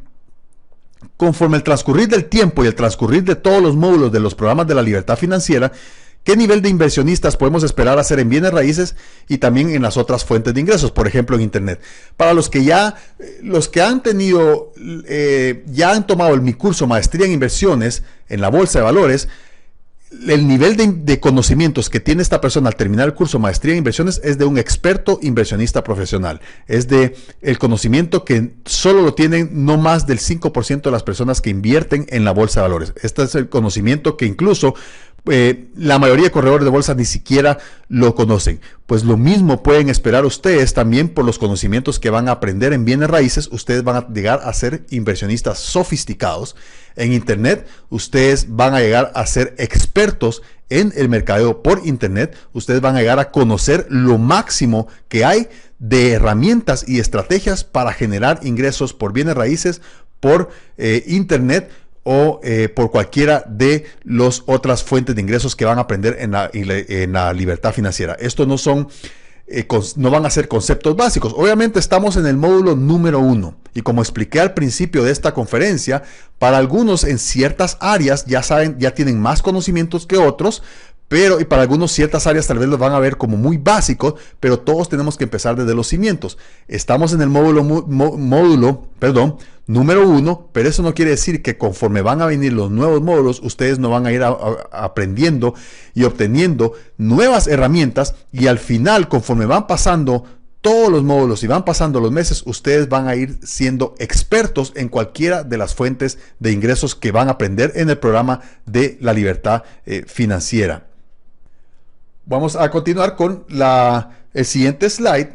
el transcurrir del tiempo y el transcurrir de todos los módulos de los programas de la libertad financiera, ¿qué nivel de inversionistas podemos esperar hacer en bienes raíces y también en las otras fuentes de ingresos, por ejemplo en Internet? Para los que han tenido, ya han tomado mi curso Maestría en Inversiones en la Bolsa de Valores, el nivel de conocimientos que tiene esta persona al terminar el curso Maestría en Inversiones es de un experto inversionista profesional. Es de el conocimiento que solo lo tienen no más del 5% de las personas que invierten en la Bolsa de Valores. Este es el conocimiento que incluso la mayoría de corredores de bolsa ni siquiera lo conocen. Pues lo mismo pueden esperar ustedes también por los conocimientos que van a aprender en bienes raíces. Ustedes van a llegar a ser inversionistas sofisticados. En Internet, ustedes van a llegar a ser expertos en el mercadeo por Internet. Ustedes van a llegar a conocer lo máximo que hay de herramientas y estrategias para generar ingresos por bienes raíces, por Internet, o por cualquiera de las otras fuentes de ingresos que van a aprender en la libertad financiera. Esto no van a ser conceptos básicos. Obviamente estamos en el módulo número 1, y como expliqué al principio de esta conferencia, para algunos en ciertas áreas ya tienen más conocimientos que otros, y para algunos ciertas áreas tal vez los van a ver como muy básicos, pero todos tenemos que empezar desde los cimientos. Estamos en el módulo número 1, pero eso no quiere decir que conforme van a venir los nuevos módulos, ustedes no van a ir aprendiendo y obteniendo nuevas herramientas, y al final, conforme van pasando todos los módulos y van pasando los meses, ustedes van a ir siendo expertos en cualquiera de las fuentes de ingresos que van a aprender en el programa de la libertad financiera. Vamos a continuar con el siguiente slide.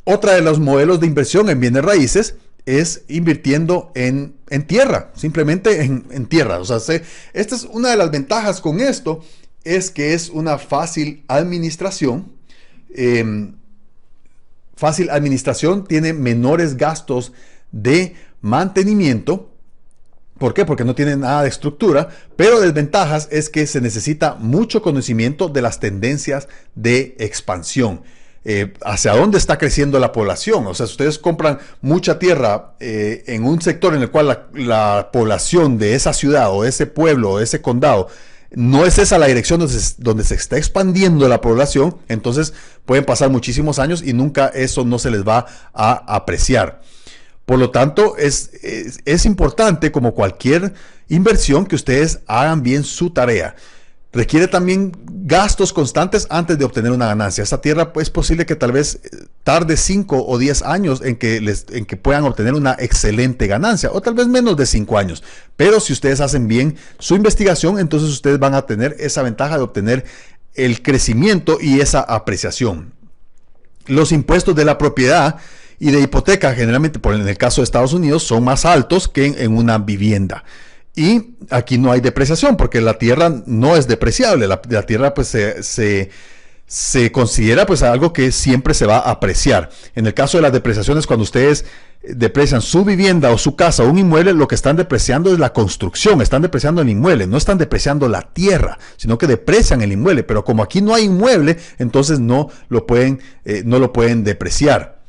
Otra de los modelos de inversión en bienes raíces es invirtiendo en tierra, simplemente en tierra. O sea, esta es una de las ventajas con esto, es que es una fácil administración. Tiene menores gastos de mantenimiento. ¿Por qué? Porque no tiene nada de estructura, pero desventajas es que se necesita mucho conocimiento de las tendencias de expansión. Hacia dónde está creciendo la población. O sea, si ustedes compran mucha tierra en un sector en el cual la población de esa ciudad o ese pueblo o ese condado no es esa la dirección donde se está expandiendo la población, entonces pueden pasar muchísimos años y nunca eso no se les va a apreciar. Por lo tanto, es importante, como cualquier inversión, que ustedes hagan bien su tarea. Requiere también gastos constantes antes de obtener una ganancia. Esta tierra es posible que tal vez tarde 5 o 10 años en que puedan obtener una excelente ganancia, o tal vez menos de 5 años. Pero si ustedes hacen bien su investigación, entonces ustedes van a tener esa ventaja de obtener el crecimiento y esa apreciación. Los impuestos de la propiedad y de hipoteca, generalmente, en el caso de Estados Unidos, son más altos que en una vivienda. Y aquí no hay depreciación porque la tierra no es depreciable. La tierra pues se considera pues algo que siempre se va a apreciar. En el caso de las depreciaciones, cuando ustedes deprecian su vivienda o su casa o un inmueble, lo que están depreciando es la construcción, están depreciando el inmueble, no están depreciando la tierra, sino que deprecian el inmueble. Pero como aquí no hay inmueble, entonces no lo pueden depreciar.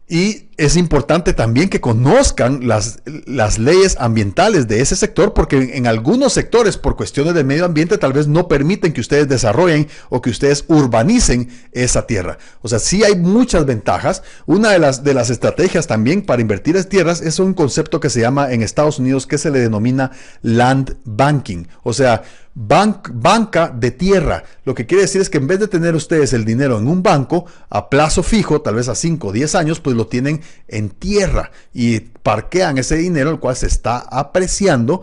Y es importante también que conozcan las leyes ambientales de ese sector, porque en algunos sectores, por cuestiones de medio ambiente, tal vez no permiten que ustedes desarrollen o que ustedes urbanicen esa tierra. O sea, sí hay muchas ventajas. Una de las estrategias también para invertir en tierras es un concepto que se llama en Estados Unidos, que se le denomina land banking. O sea, banca de tierra. Lo que quiere decir es que en vez de tener ustedes el dinero en un banco a plazo fijo, tal vez a 5 o 10 años, pues lo tienen en tierra y parquean ese dinero, el cual se está apreciando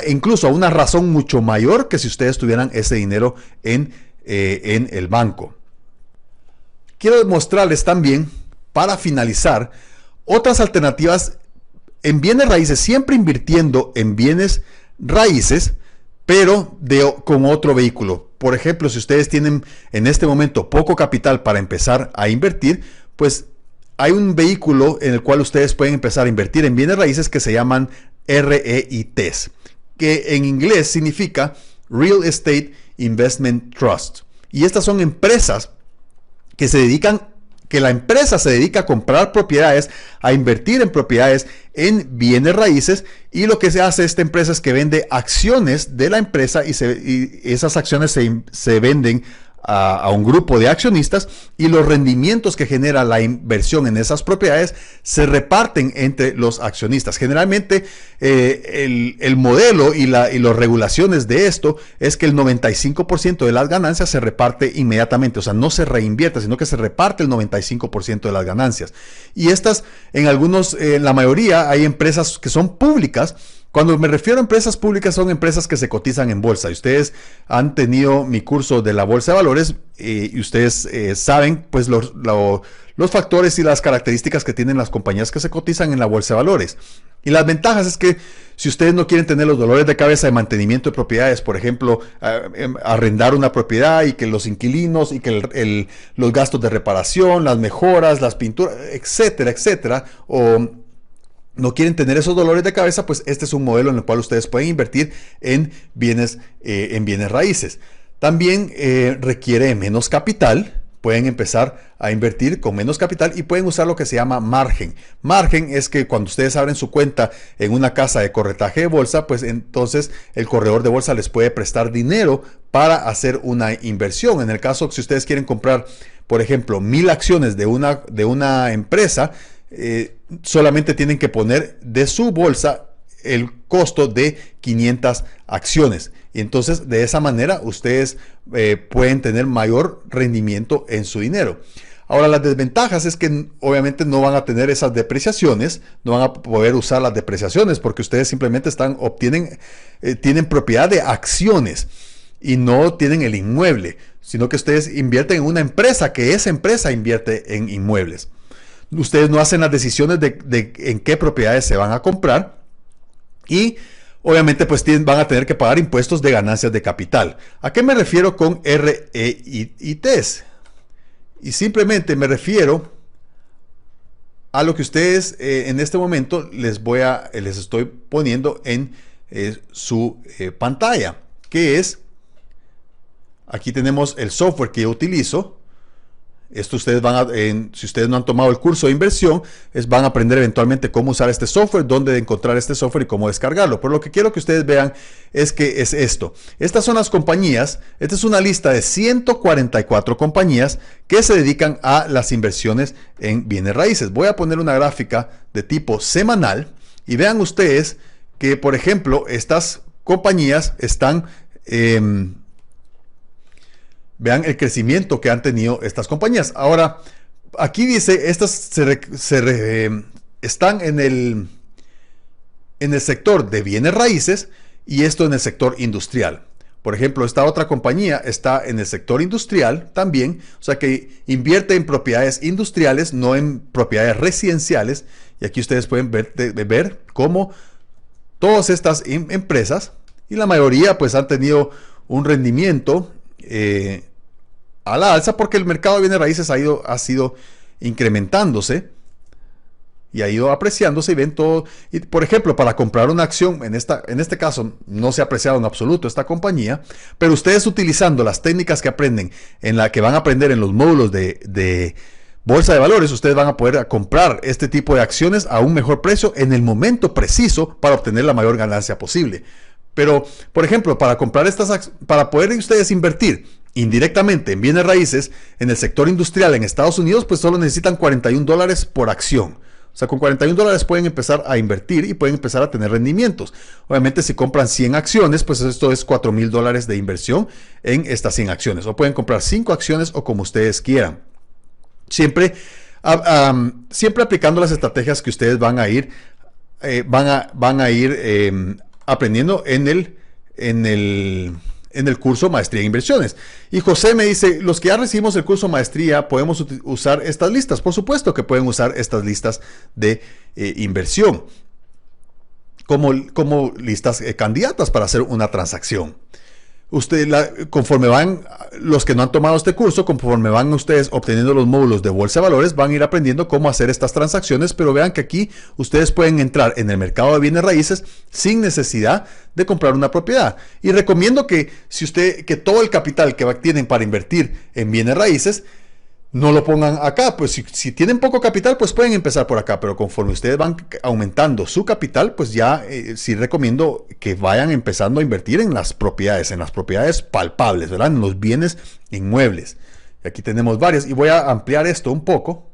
incluso a una razón mucho mayor que si ustedes tuvieran ese dinero en el banco. Quiero mostrarles también, para finalizar, otras alternativas en bienes raíces, siempre invirtiendo en bienes raíces, pero con otro vehículo. Por ejemplo, si ustedes tienen en este momento poco capital para empezar a invertir, pues hay un vehículo en el cual ustedes pueden empezar a invertir en bienes raíces que se llaman REITs, que en inglés significa Real Estate Investment Trust. Y estas son empresas que la empresa se dedica a comprar propiedades, a invertir en propiedades, en bienes raíces, y lo que se hace esta empresa es que vende acciones de la empresa y esas acciones se venden a un grupo de accionistas, y los rendimientos que genera la inversión en esas propiedades se reparten entre los accionistas. Generalmente el modelo y las regulaciones de esto es que el 95% de las ganancias se reparte inmediatamente, o sea, no se reinvierte, sino que se reparte el 95% de las ganancias. Y estas, en la mayoría, hay empresas que son públicas. Cuando me refiero a empresas públicas, son empresas que se cotizan en bolsa. Y ustedes han tenido mi curso de la bolsa de valores y ustedes saben pues los factores y las características que tienen las compañías que se cotizan en la bolsa de valores. Y las ventajas es que si ustedes no quieren tener los dolores de cabeza de mantenimiento de propiedades, por ejemplo, arrendar una propiedad y que los inquilinos y que los gastos de reparación, las mejoras, las pinturas, etcétera, etcétera, o no quieren tener esos dolores de cabeza, pues este es un modelo en el cual ustedes pueden invertir en bienes raíces. También requiere menos capital. Pueden empezar a invertir con menos capital y pueden usar lo que se llama margen. Margen es que cuando ustedes abren su cuenta en una casa de corretaje de bolsa, pues entonces el corredor de bolsa les puede prestar dinero para hacer una inversión. En el caso, si ustedes quieren comprar, por ejemplo, 1000 acciones de una empresa, solamente tienen que poner de su bolsa el costo de 500 acciones. Y entonces de esa manera ustedes pueden tener mayor rendimiento en su dinero. Ahora, las desventajas es que obviamente no van a tener esas depreciaciones, no van a poder usar las depreciaciones porque ustedes simplemente tienen propiedad de acciones y no tienen el inmueble, sino que ustedes invierten en una empresa, que esa empresa invierte en inmuebles. Ustedes no hacen las decisiones de en qué propiedades se van a comprar y obviamente pues van a tener que pagar impuestos de ganancias de capital. ¿A qué me refiero con REITs? Y simplemente me refiero a lo que ustedes en este momento les estoy poniendo en su pantalla, que es, aquí tenemos el software que yo utilizo. Esto ustedes si ustedes no han tomado el curso de inversión, van a aprender eventualmente cómo usar este software, dónde encontrar este software y cómo descargarlo. Pero lo que quiero que ustedes vean es que es esto. Estas son las compañías. Esta es una lista de 144 compañías que se dedican a las inversiones en bienes raíces. Voy a poner una gráfica de tipo semanal y vean ustedes que, por ejemplo, estas compañías están... vean el crecimiento que han tenido estas compañías. Ahora, aquí dice, estas están en el sector de bienes raíces y esto en el sector industrial. Por ejemplo, esta otra compañía está en el sector industrial también, o sea que invierte en propiedades industriales, no en propiedades residenciales. Y aquí ustedes pueden ver cómo todas estas empresas, y la mayoría pues han tenido un rendimiento a la alza porque el mercado de bienes raíces ha sido incrementándose y ha ido apreciándose y ven todo. Y por ejemplo, para comprar una acción, en este caso no se ha apreciado en absoluto esta compañía, pero ustedes utilizando las técnicas que aprenden, que van a aprender en los módulos de bolsa de valores, ustedes van a poder comprar este tipo de acciones a un mejor precio en el momento preciso para obtener la mayor ganancia posible. Pero, por ejemplo, para poder ustedes invertir indirectamente en bienes raíces en el sector industrial en Estados Unidos, pues solo necesitan $41 por acción. O sea, con $41 pueden empezar a invertir y pueden empezar a tener rendimientos. Obviamente, si compran 100 acciones, pues esto es $4,000 de inversión en estas 100 acciones. O pueden comprar 5 acciones o como ustedes quieran. Siempre aplicando las estrategias que ustedes van a ir aprendiendo en el curso Maestría en Inversiones. Y José me dice, los que ya recibimos el curso Maestría, ¿podemos usar estas listas? Por supuesto que pueden usar estas listas de inversión como listas candidatas para hacer una transacción. Conforme van los que no han tomado este curso, conforme van ustedes obteniendo los módulos de bolsa de valores, van a ir aprendiendo cómo hacer estas transacciones, pero vean que aquí ustedes pueden entrar en el mercado de bienes raíces sin necesidad de comprar una propiedad. Y recomiendo que que todo el capital que tienen para invertir en bienes raíces no lo pongan acá. Pues si tienen poco capital, pues pueden empezar por acá, pero conforme ustedes van aumentando su capital, pues ya sí recomiendo que vayan empezando a invertir en las propiedades palpables, ¿verdad? En los bienes inmuebles. Y aquí tenemos varias y voy a ampliar esto un poco.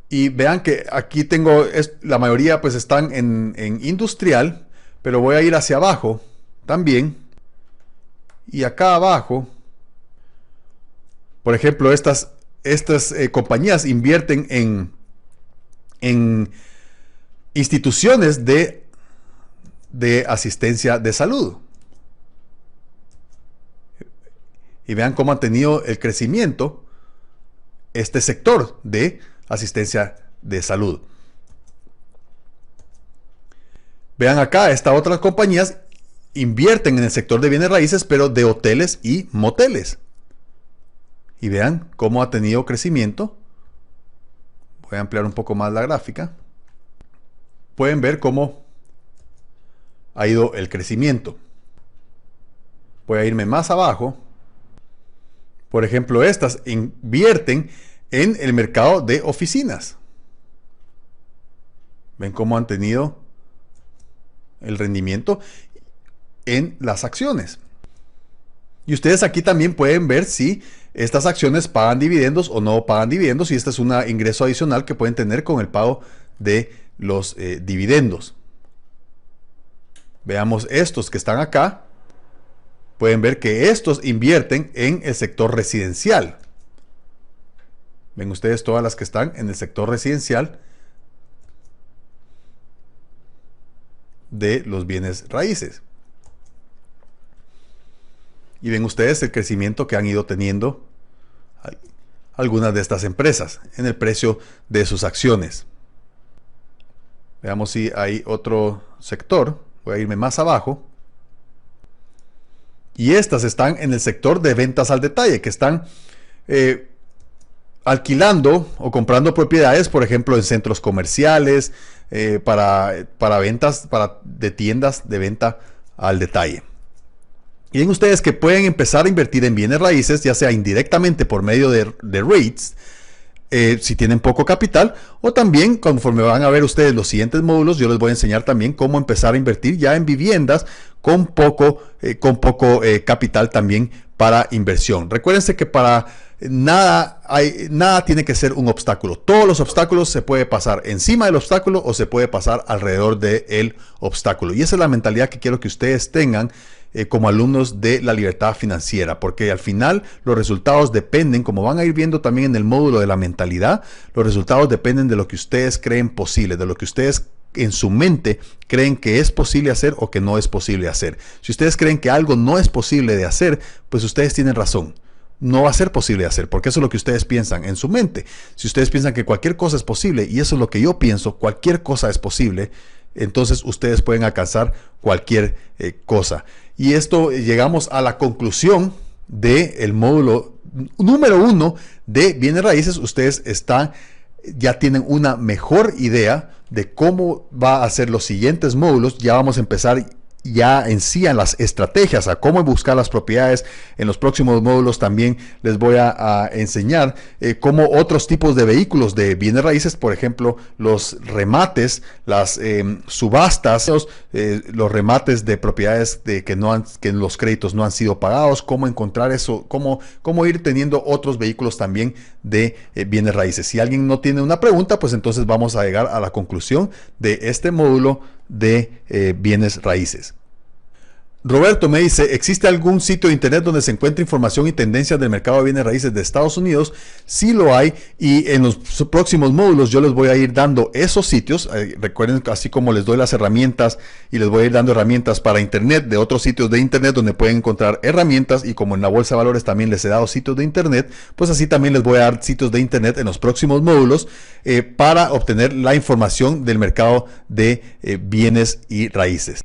Y vean que aquí tengo, la mayoría pues están en industrial, pero voy a ir hacia abajo también. Y acá abajo, por ejemplo, estas compañías invierten en instituciones de asistencia de salud. Y vean cómo han tenido el crecimiento este sector de asistencia de salud. Vean acá, estas otras compañías invierten en el sector de bienes raíces, pero de hoteles y moteles. Y vean cómo ha tenido crecimiento. Voy a ampliar un poco más la gráfica. Pueden ver cómo ha ido el crecimiento. Voy a irme más abajo. Por ejemplo, estas invierten en el mercado de oficinas. Ven cómo han tenido el rendimiento en las acciones. Y ustedes aquí también pueden ver si estas acciones pagan dividendos o no pagan dividendos, y este es un ingreso adicional que pueden tener con el pago de los dividendos. Veamos estos que están acá. Pueden ver que estos invierten en el sector residencial. Ven ustedes todas las que están en el sector residencial de los bienes raíces. Y ven ustedes el crecimiento que han ido teniendo algunas de estas empresas en el precio de sus acciones. Veamos si hay otro sector. Voy a irme más abajo. Y estas están en el sector de ventas al detalle, que están alquilando o comprando propiedades, por ejemplo, en centros comerciales, para ventas de tiendas de venta al detalle. Y ven ustedes que pueden empezar a invertir en bienes raíces, ya sea indirectamente por medio de REITs, si tienen poco capital, o también conforme van a ver ustedes los siguientes módulos, yo les voy a enseñar también cómo empezar a invertir ya en viviendas con poco capital también para inversión. Recuérdense que para nada tiene que ser un obstáculo. Todos los obstáculos se puede pasar encima del obstáculo o se puede pasar alrededor del obstáculo. Y esa es la mentalidad que quiero que ustedes tengan como alumnos de la libertad financiera, porque al final los resultados dependen, como van a ir viendo también en el módulo de la mentalidad, los resultados dependen de lo que ustedes creen posible, de lo que ustedes en su mente creen que es posible hacer o que no es posible hacer. Si ustedes creen que algo no es posible de hacer, pues ustedes tienen razón. No va a ser posible de hacer, porque eso es lo que ustedes piensan en su mente. Si ustedes piensan que cualquier cosa es posible, y eso es lo que yo pienso, cualquier cosa es posible, entonces ustedes pueden alcanzar cualquier cosa. Y esto llegamos a la conclusión del módulo número 1 de bienes raíces. Ustedes ya tienen una mejor idea de cómo va a ser los siguientes módulos. Ya vamos a empezar ya en sí a las estrategias, a cómo buscar las propiedades. En los próximos módulos también les voy a enseñar cómo otros tipos de vehículos de bienes raíces, por ejemplo, los remates, las subastas, los remates de propiedades que los créditos no han sido pagados, cómo encontrar eso, cómo ir teniendo otros vehículos también de bienes raíces. Si alguien no tiene una pregunta, pues entonces vamos a llegar a la conclusión de este módulo de bienes raíces. Roberto me dice, ¿existe algún sitio de internet donde se encuentre información y tendencias del mercado de bienes raíces de Estados Unidos? Sí lo hay, y en los próximos módulos yo les voy a ir dando esos sitios. Recuerden, así como les doy las herramientas y les voy a ir dando herramientas para internet de otros sitios de internet donde pueden encontrar herramientas, y como en la bolsa de valores también les he dado sitios de internet, pues así también les voy a dar sitios de internet en los próximos módulos para obtener la información del mercado de bienes y raíces.